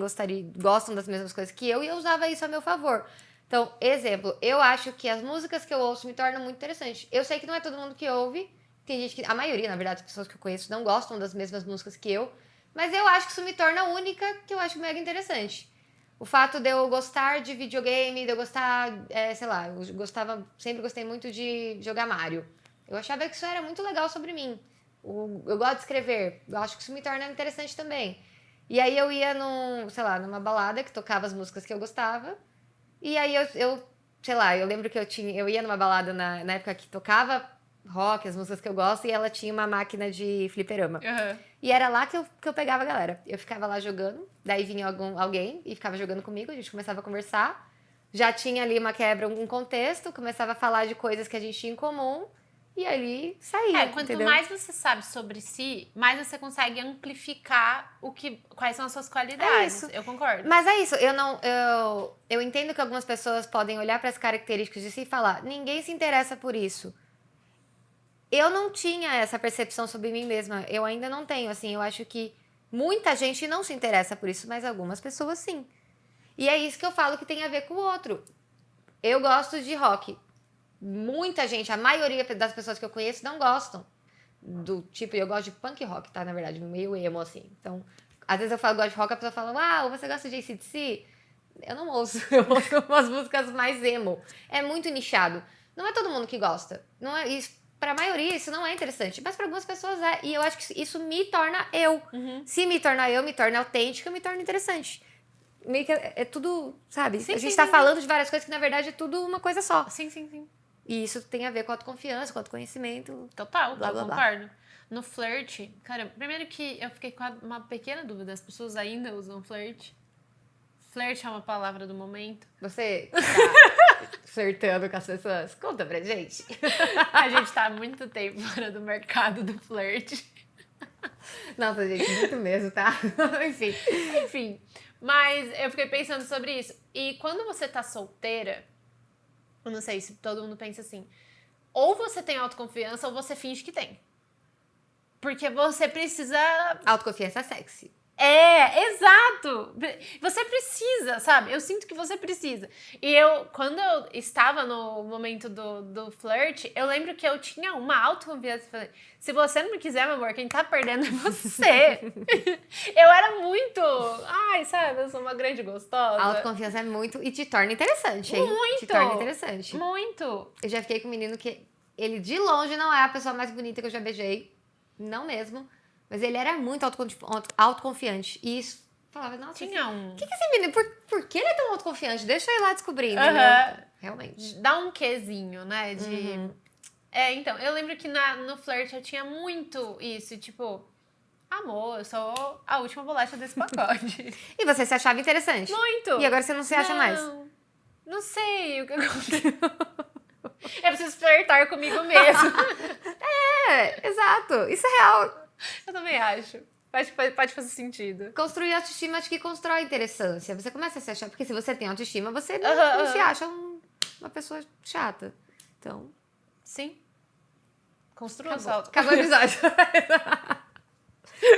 gostam das mesmas coisas que eu e eu usava isso a meu favor. Então, exemplo, eu acho que as músicas que eu ouço me tornam muito interessantes. Eu sei que não é todo mundo que ouve, tem gente que, a maioria, na verdade, das pessoas que eu conheço não gostam das mesmas músicas que eu, mas eu acho que isso me torna única, que eu acho mega interessante. O fato de eu gostar de videogame, de eu gostar, sei lá, sempre gostei muito de jogar Mario. Eu achava que isso era muito legal sobre mim. Eu gosto de escrever, eu acho que isso me torna interessante também. E aí eu ia numa balada que tocava as músicas que eu gostava. E aí sei lá, eu lembro que eu ia numa balada na época que tocava rock, as músicas que eu gosto, e ela tinha uma máquina de fliperama. Uhum. E era lá que eu pegava a galera. Eu ficava lá jogando, daí vinha alguém e ficava jogando comigo, a gente começava a conversar. Já tinha ali uma quebra, um contexto, começava a falar de coisas que a gente tinha em comum. E ali saía, Quanto entendeu? mais você sabe sobre si, mais você consegue amplificar quais são as suas qualidades. isso. Eu concordo. Mas é isso, eu entendo que algumas pessoas podem olhar para as características de si e falar, ninguém se interessa por isso. Eu não tinha essa percepção sobre mim mesma, eu ainda não tenho, assim, eu acho que muita gente não se interessa por isso, mas algumas pessoas sim. E é isso que eu falo que tem a ver com o outro. Eu gosto de rock. Muita gente, a maioria das pessoas que eu conheço não gostam do tipo, eu gosto de punk rock, tá? Na verdade, meio emo, assim. Então, às vezes eu falo gosto de rock, a pessoa fala, você gosta de AC/DC? Eu não ouço, eu ouço umas músicas mais emo. É muito nichado. Não é todo mundo que gosta. Não é isso. Pra maioria, isso não é interessante. Mas pra algumas pessoas é. E eu acho que isso me torna eu. Uhum. Se me torna eu, me torna autêntica, me torna interessante. Meio que é tudo, sabe? Sim, a gente sim, tá sim, falando de várias coisas que, na verdade, é tudo uma coisa só. Sim, sim, sim. E isso tem a ver com autoconfiança, com autoconhecimento. Total, Blá, eu blá, blá. concordo. No flerte, cara, primeiro que eu fiquei com uma pequena dúvida. As pessoas ainda usam flerte? Flerte é uma palavra do momento. Você tá flertando com as pessoas? Conta pra gente. A gente tá há muito tempo fora do mercado do flerte. Nossa, gente, muito mesmo, tá? Enfim, mas eu fiquei pensando sobre isso. E quando você tá solteira, eu não sei se todo mundo pensa assim, ou você tem autoconfiança ou você finge que tem. Porque você precisa... Autoconfiança sexy. Exato! Você precisa, sabe? Eu sinto que você precisa. E quando eu estava no momento do flirt, eu lembro que eu tinha uma autoconfiança. Falei, se você não me quiser, meu amor, quem tá perdendo é você. Eu era muito... sabe? Eu sou uma grande gostosa. A autoconfiança é muito... E te torna interessante, hein? Muito! Te torna interessante. Muito! Eu já fiquei com um menino que... Ele, de longe, não é a pessoa mais bonita que eu já beijei. Não mesmo. Mas ele era muito autoconfiante. E isso... Falava, nossa... Tinha um... O que esse menino... Por que ele é tão autoconfiante? Deixa eu ir lá descobrindo. Realmente. Dá um quezinho, né? Então, eu lembro que no flirt eu tinha muito isso, tipo... Amor, eu sou a última bolacha desse pacote. E você se achava interessante? Muito! E agora você não se acha mais? Não sei o que aconteceu. Eu preciso flertar comigo mesmo. Exato. Isso é real. Eu também acho. Pode fazer sentido. Construir autoestima acho que constrói interessância. Você começa a se achar... Porque se você tem autoestima, você não se acha uma pessoa chata. Então... Sim. Construa Acabou o episódio.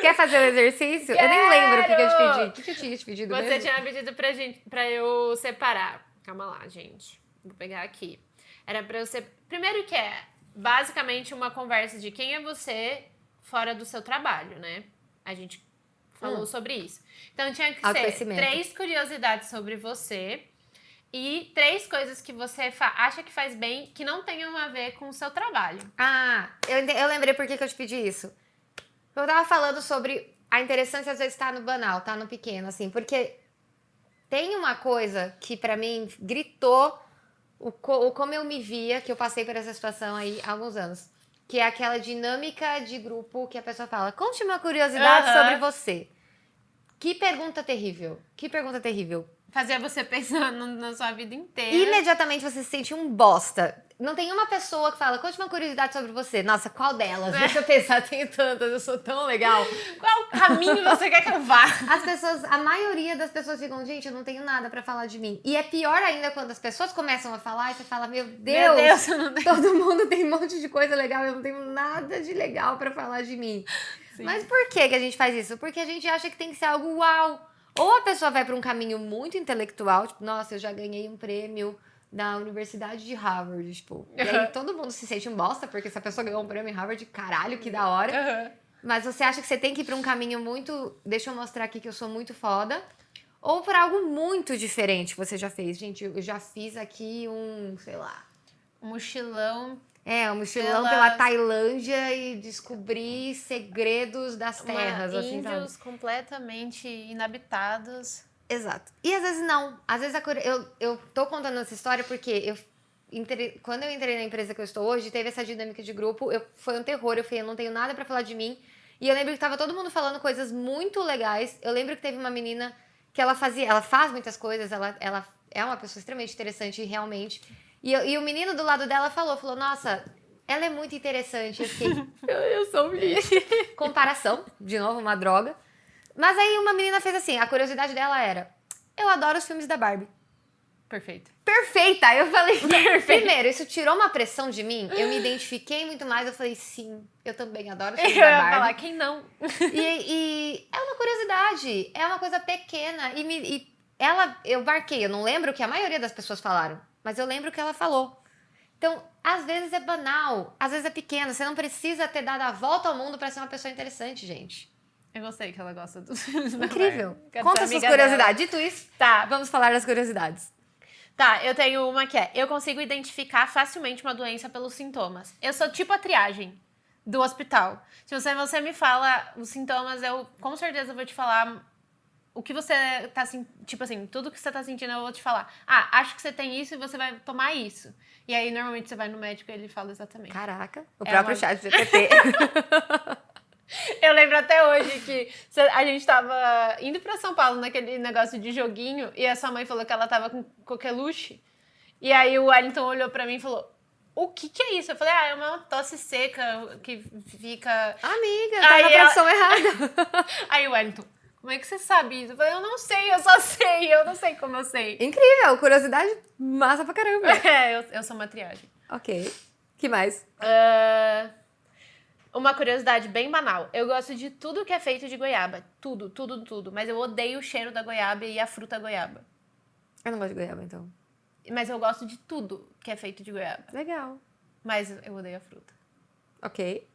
Quer fazer o exercício? Eu nem lembro o que eu te pedi. O que eu tinha te pedido mesmo? Você tinha pedido pra eu separar. Calma lá, gente. Vou pegar aqui. Era pra eu ser... Primeiro que basicamente uma conversa de quem é você fora do seu trabalho, né? A gente falou sobre isso. Então tinha que ser 3 curiosidades sobre você e 3 coisas que você acha que faz bem que não tenham a ver com o seu trabalho. Eu lembrei por que eu te pedi isso. Eu tava falando sobre a interessância às vezes estar no banal, no pequeno, assim, porque tem uma coisa que pra mim gritou como eu me via, que eu passei por essa situação aí há alguns anos. Que é aquela dinâmica de grupo que a pessoa fala, conte uma curiosidade sobre você. Que pergunta terrível. Que pergunta terrível. Fazia você pensando na sua vida inteira. Imediatamente você se sente um bosta. Não tem uma pessoa que fala, conte uma curiosidade sobre você. Nossa, qual delas? Deixa eu pensar, tenho tantas, eu sou tão legal. Qual caminho você quer que eu vá? A maioria das pessoas ficam, gente, eu não tenho nada pra falar de mim. E é pior ainda quando as pessoas começam a falar e você fala, meu Deus eu não tenho... todo mundo tem um monte de coisa legal, eu não tenho nada de legal pra falar de mim. Sim. Mas por que a gente faz isso? Porque a gente acha que tem que ser algo uau. Ou a pessoa vai pra um caminho muito intelectual, tipo, nossa, eu já ganhei um prêmio da Universidade de Harvard, tipo. E aí todo mundo se sente um bosta, porque se a pessoa ganhou um prêmio em Harvard, caralho, que da hora. Mas você acha que você tem que ir pra um caminho muito... Deixa eu mostrar aqui que eu sou muito foda. Ou pra algo muito diferente que você já fez. Gente, eu já fiz aqui sei lá... mochilão. Um mochilão pela Tailândia e descobrir segredos das terras, assim, sabe? Índios completamente inabitados. Exato. E às vezes não. Às vezes eu tô contando essa história porque quando eu entrei na empresa que eu estou hoje, teve essa dinâmica de grupo, foi um terror, eu não tenho nada pra falar de mim. E eu lembro que tava todo mundo falando coisas muito legais. Eu lembro que teve uma menina que ela faz muitas coisas, ela é uma pessoa extremamente interessante, realmente. E o menino do lado dela falou, nossa, ela é muito interessante. Eu fiquei, eu sou um lixo. Comparação, de novo, uma droga. Mas aí uma menina fez assim, a curiosidade dela era, eu adoro os filmes da Barbie. Perfeito. Perfeita! Eu falei, primeiro, isso tirou uma pressão de mim, eu me identifiquei muito mais, eu falei, sim, eu também adoro os filmes da Barbie. Eu ia falar, quem não? E é uma curiosidade, é uma coisa pequena, eu marquei, eu não lembro o que a maioria das pessoas falaram, mas eu lembro o que ela falou. Então, às vezes é banal, às vezes é pequeno, você não precisa ter dado a volta ao mundo pra ser uma pessoa interessante, gente. Eu gostei que ela gosta dos filmes da Incrível. Conta suas curiosidades. Dito isso, tá, vamos falar das curiosidades. Tá, eu tenho uma que é, eu consigo identificar facilmente uma doença pelos sintomas. Eu sou tipo a triagem do hospital. Se você me fala os sintomas, eu com certeza vou te falar o que você tá sentindo. Tipo assim, tudo que você tá sentindo eu vou te falar. Acho que você tem isso e você vai tomar isso. E aí, normalmente, você vai no médico e ele fala exatamente. Caraca, o próprio chat GPT. Eu lembro até hoje que a gente tava indo pra São Paulo naquele negócio de joguinho e a sua mãe falou que ela tava com coqueluche. E aí o Wellington olhou pra mim e falou, o que é isso? Eu falei, é uma tosse seca que fica... Amiga, tá na tradução errada. Aí o Wellington, como é que você sabe isso? Eu falei, eu não sei, eu só sei, eu não sei como eu sei. Incrível, curiosidade massa pra caramba. Eu sou uma triagem. Ok, que mais? Uma curiosidade bem banal. Eu gosto de tudo que é feito de goiaba. Tudo, tudo, tudo. Mas eu odeio o cheiro da goiaba e a fruta goiaba. Eu não gosto de goiaba, então. Mas eu gosto de tudo que é feito de goiaba. Legal. Mas eu odeio a fruta. Ok.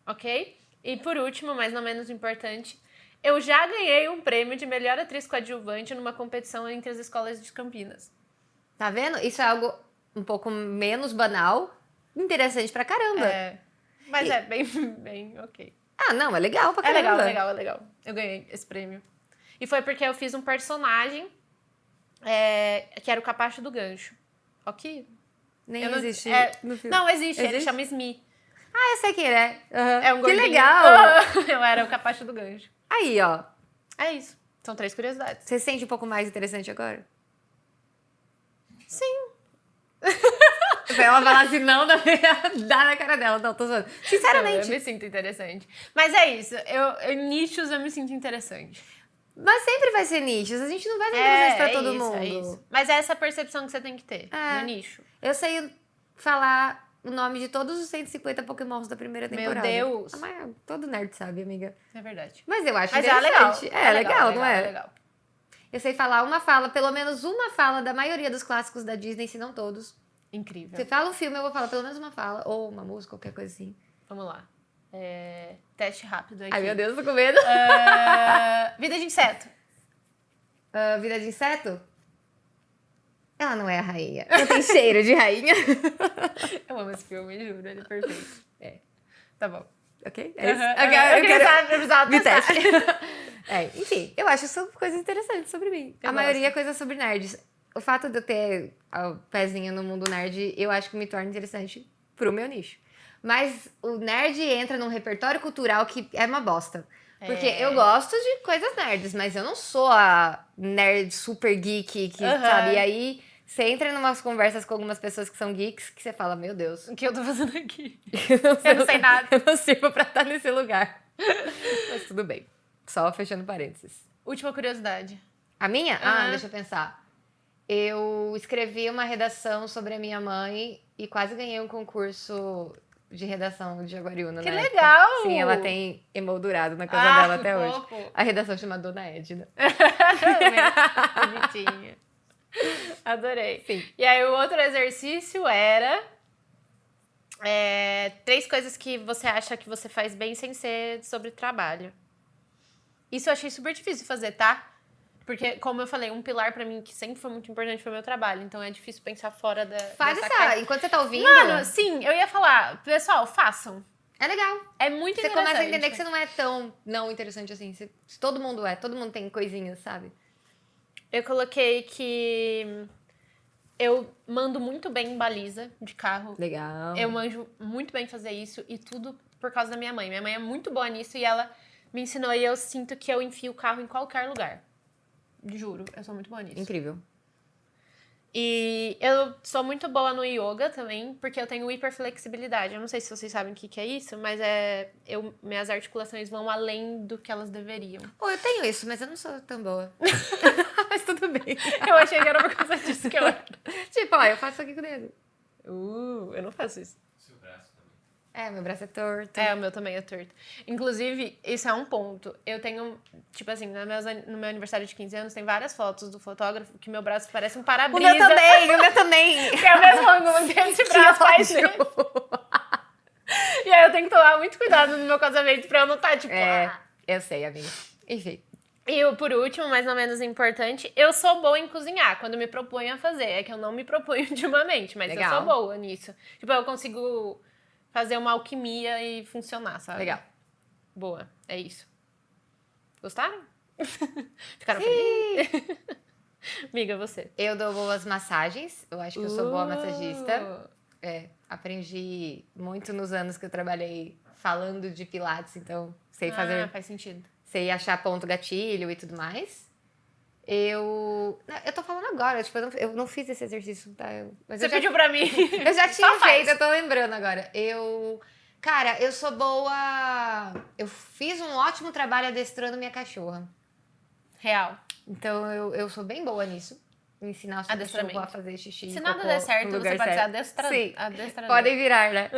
Ok? E por último, mas não menos importante, eu já ganhei um prêmio de melhor atriz coadjuvante numa competição entre as escolas de Campinas. Tá vendo? Isso é algo um pouco menos banal, interessante pra caramba. Mas é bem ok. Não, é legal pra caramba. É legal. Eu ganhei esse prêmio. E foi porque eu fiz um personagem que era o Capacho do Gancho. Ok? Nem existe no filme. Não, existe. Ele chama Smee. Eu sei quem ele é. É um gordinho. Que legal! Eu era o Capacho do Gancho. Aí, ó. É isso. São 3 curiosidades. Você se sente um pouco mais interessante agora? Sim. Ela falar assim, não, dá na cara dela. Não, tô zoando. Sinceramente. Eu me sinto interessante. Mas é isso. Nichos eu me sinto interessante. Mas sempre vai ser nichos. A gente não vai ser interessante pra todo mundo. É isso. Mas é essa percepção que você tem que ter no nicho. Eu sei falar o nome de todos os 150 Pokémons da primeira temporada. Meu Deus. Mas todo nerd sabe, amiga. É verdade. Mas eu acho interessante. É legal, não é? É legal. Eu sei falar pelo menos uma fala da maioria dos clássicos da Disney, se não todos. Incrível. Você fala um filme, eu vou falar pelo menos uma fala. Ou uma música, qualquer coisa assim. Vamos lá. Teste rápido aqui. Ai, meu Deus, tô com medo. Vida de inseto. Vida de inseto? Ela não é a rainha. Não tem cheiro de rainha. Eu amo esse filme, juro. Ele é perfeito. Tá bom. Ok? É isso? Eu precisava me teste. Enfim, eu acho que são coisas interessantes sobre mim. A maioria é coisa sobre nerds. o fato de eu ter o pezinho no mundo nerd, eu acho que me torna interessante pro meu nicho. Mas o nerd entra num repertório cultural que é uma bosta. Porque eu gosto de coisas nerds, mas eu não sou a nerd super geek que, sabe? E aí você entra em umas conversas com algumas pessoas que são geeks que você fala, meu Deus. O que eu tô fazendo aqui? Eu não sei nada. Eu não sirvo pra estar nesse lugar. Mas tudo bem. Só fechando parênteses. Última curiosidade. A minha? Ah, deixa eu pensar. Eu escrevi uma redação sobre a minha mãe e quase ganhei um concurso de redação de Jaguariúna. Que na época. legal! Sim, ela tem emoldurado na casa dela até hoje. Fofo. A redação chama Dona Edna. Bonitinha. Adorei. Sim. E aí o outro exercício era 3 coisas que você acha que você faz bem sem ser sobre trabalho. Isso eu achei super difícil de fazer, tá? Porque, como eu falei, um pilar pra mim que sempre foi muito importante foi o meu trabalho. Então é difícil pensar fora Faz dessa essa, enquanto você tá ouvindo. Mano, sim, eu ia falar, pessoal, façam. É legal. É muito Você interessante. começa a entender que você não é tão não interessante assim. Todo mundo tem coisinhas, sabe? Eu coloquei que eu mando muito bem em baliza de carro. Legal. Eu manjo muito bem fazer isso e tudo por causa da minha mãe. Minha mãe é muito boa nisso e ela me ensinou e eu sinto que eu enfio o carro em qualquer lugar. Juro, eu sou muito boa nisso. Incrível. E eu sou muito boa no yoga também, porque eu tenho hiperflexibilidade. Eu não sei se vocês sabem o que é isso, mas minhas articulações vão além do que elas deveriam. Pô, eu tenho isso, mas eu não sou tão boa. Mas tudo bem. Eu achei que era por causa disso que eu era. Tipo, ó, eu faço aqui com o dedo. Eu não faço isso. Seu braço também. Meu braço é torto. O meu também é torto. Inclusive, isso é um ponto. Eu tenho, tipo assim, no meu aniversário de 15 anos, tem várias fotos do fotógrafo que meu braço parece um para-brisa. O meu também. Que é o mesmo ângulo que esse braço faz dele. E aí eu tenho que tomar muito cuidado no meu casamento pra eu não estar, tipo... Eu sei, amiga. Enfim. E por último, mas não menos importante, eu sou boa em cozinhar, quando me proponho a fazer. É que eu não me proponho ultimamente, mas Legal. eu sou boa nisso. Tipo, eu consigo fazer uma alquimia e funcionar, sabe? Legal. Boa, é isso. Gostaram? Ficaram felizes? Amiga, você. Eu dou boas massagens. Eu acho que eu sou boa massagista. Aprendi muito nos anos que eu trabalhei falando de pilates, então sei fazer... faz sentido. Sei achar ponto gatilho e tudo mais. Eu tô falando agora, tipo, eu não fiz esse exercício, tá? Mas Você pediu pra mim. Eu já tinha Só faz. feito, eu tô lembrando agora. Cara, eu sou boa... Eu fiz um ótimo trabalho adestrando minha cachorra. Real. Então, eu sou bem boa nisso. Ensinar o seu Adestramento. cachorro a fazer xixi. Se nada cocô der certo, no você lugar pode ser certo. Sim, adestrador. podem virar, né?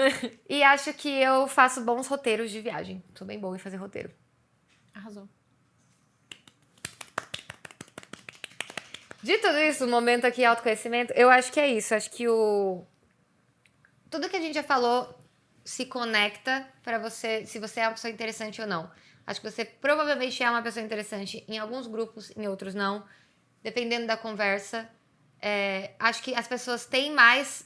E acho que eu faço bons roteiros de viagem. Sou bem boa em fazer roteiro. Arrasou. De tudo isso, o momento aqui, autoconhecimento, eu acho que é isso. Acho que tudo que a gente já falou se conecta pra você, se você é uma pessoa interessante ou não. Acho que você provavelmente é uma pessoa interessante em alguns grupos, em outros não. Dependendo da conversa. Acho que as pessoas têm mais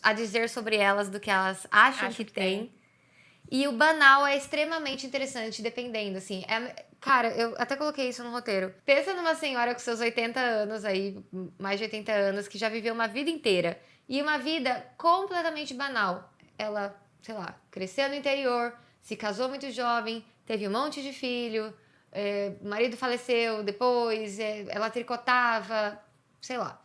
a dizer sobre elas do que elas acham que têm. E o banal é extremamente interessante, dependendo, assim. Cara, eu até coloquei isso no roteiro. Pensa numa senhora com seus 80 anos aí, mais de 80 anos, que já viveu uma vida inteira. E uma vida completamente banal. Ela, sei lá, cresceu no interior, se casou muito jovem, teve um monte de filho, o marido faleceu depois, ela tricotava, sei lá.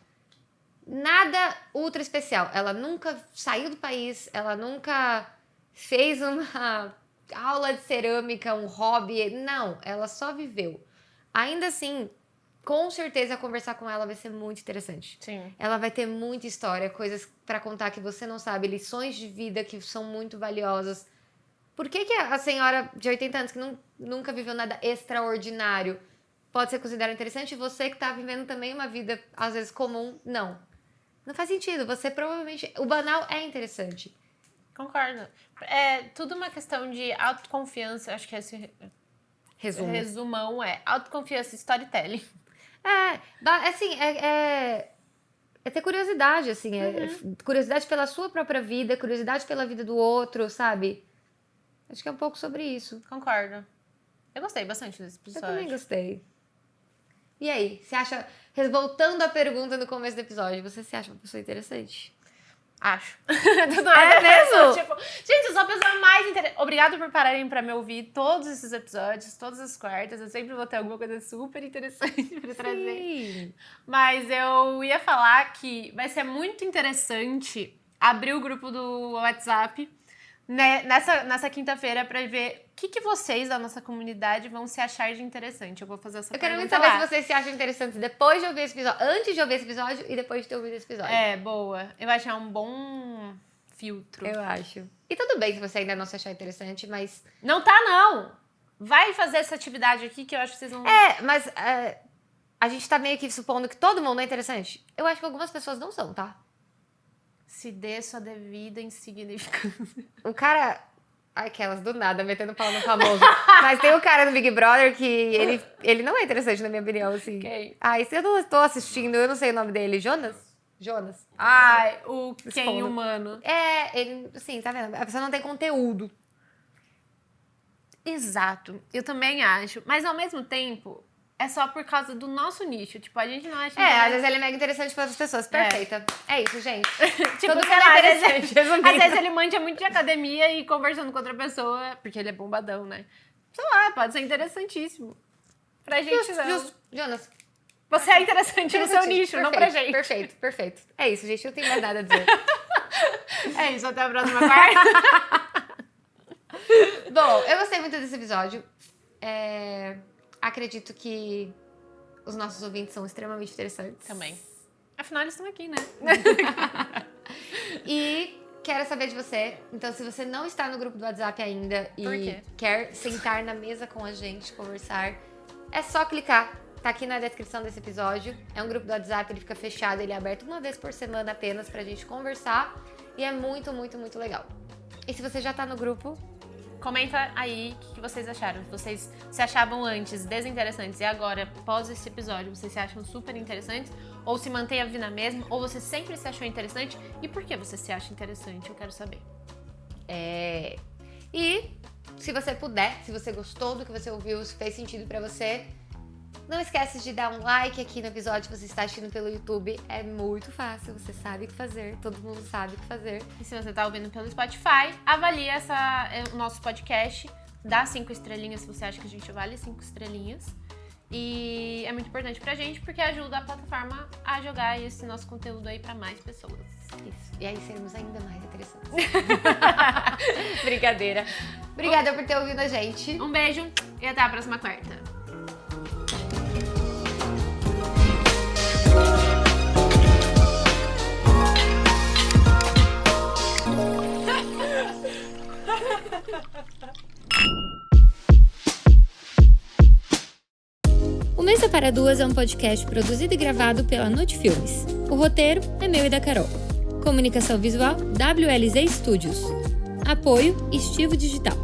Nada ultra especial. Ela nunca saiu do país, ela nunca fez uma aula de cerâmica, um hobby. Não, ela só viveu. Ainda assim, com certeza conversar com ela vai ser muito interessante. Sim. Ela vai ter muita história, coisas pra contar que você não sabe, lições de vida que são muito valiosas. Por que a senhora de 80 anos que nunca viveu nada extraordinário pode ser considerada interessante e você que tá vivendo também uma vida, às vezes, comum, não. Não faz sentido. Você provavelmente... O banal é interessante. Concordo. É tudo uma questão de autoconfiança. Acho que esse resumão é autoconfiança e storytelling. Assim, é ter curiosidade, assim. Curiosidade pela sua própria vida, curiosidade pela vida do outro, sabe? Acho que é um pouco sobre isso. Concordo. Eu gostei bastante desse episódio. Eu também gostei. E aí, você acha, voltando à pergunta no começo do episódio, você se acha uma pessoa interessante? Acho. É mesmo? Tipo, gente, eu sou a pessoa mais interessante. Obrigada por pararem pra me ouvir todos esses episódios, todas as quartas. Eu sempre vou ter alguma coisa super interessante pra trazer. Mas eu ia falar que vai ser muito interessante abrir o grupo do WhatsApp, né, nessa quinta-feira pra ver o que vocês da nossa comunidade vão se achar de interessante. Eu vou fazer essa pergunta. Eu quero muito saber se vocês se acham interessantes depois de ouvir esse episódio, antes de ouvir esse episódio e depois de ter ouvido esse episódio. É, boa. Eu acho que é um bom filtro. Eu acho. E tudo bem se você ainda não se achar interessante, mas... Não tá, não! Vai fazer essa atividade aqui que eu acho que vocês não... Mas a gente tá meio que supondo que todo mundo é interessante. Eu acho que algumas pessoas não são, tá? Se dê sua devida insignificância. O cara... Aquelas do nada, metendo pau no famoso. Mas tem o cara do Big Brother que ele não é interessante, na minha opinião, assim. Quem? Se eu não estou assistindo, eu não sei o nome dele. Jonas? Ai, o quem humano. Ele, assim, tá vendo? A pessoa não tem conteúdo. Exato. Eu também acho. Mas, ao mesmo tempo, é só por causa do nosso nicho. Tipo, a gente não acha... Às vezes ele é mega interessante para outras pessoas. Perfeita. É isso, gente. Tipo, todo sei lá, mundo é interessante. às vezes ele manja muito de academia e conversando com outra pessoa, porque ele é bombadão, né? Sei lá, pode ser interessantíssimo. Pra gente, não. Justo. Jonas. Você é interessante no seu nicho, perfeito, não pra gente. Perfeito. É isso, gente. Não tem mais nada a dizer. É isso, até a próxima quarta. Bom, eu gostei muito desse episódio. Acredito que os nossos ouvintes são extremamente interessantes. Também. Afinal, eles estão aqui, né? E quero saber de você. Então, se você não está no grupo do WhatsApp ainda e quer sentar na mesa com a gente, conversar, é só clicar. Tá aqui na descrição desse episódio. É um grupo do WhatsApp, ele fica fechado, ele é aberto uma vez por semana apenas pra gente conversar. E é muito, muito, muito legal. E se você já tá no grupo... Comenta aí o que vocês acharam. Vocês se achavam antes desinteressantes e agora, após esse episódio, vocês se acham super interessantes? Ou se mantém a vida na mesma? Ou você sempre se achou interessante? E por que você se acha interessante? Eu quero saber. E se você puder, se você gostou do que você ouviu, se fez sentido pra você, não esquece de dar um like aqui no episódio que você está assistindo pelo YouTube. É muito fácil, você sabe o que fazer, todo mundo sabe o que fazer. E se você tá ouvindo pelo Spotify, avalie o nosso podcast, dá 5 estrelinhas se você acha que a gente vale 5 estrelinhas. E é muito importante pra gente, porque ajuda a plataforma a jogar esse nosso conteúdo aí pra mais pessoas. Isso. E aí seremos ainda mais interessantes. Brincadeira. Obrigada por ter ouvido a gente. Um beijo e até a próxima quarta. O Mesa para Duas é um podcast produzido e gravado pela Noite Filmes. O roteiro é meu e da Carol. Comunicação visual WLZ Studios. Apoio Estivo Digital.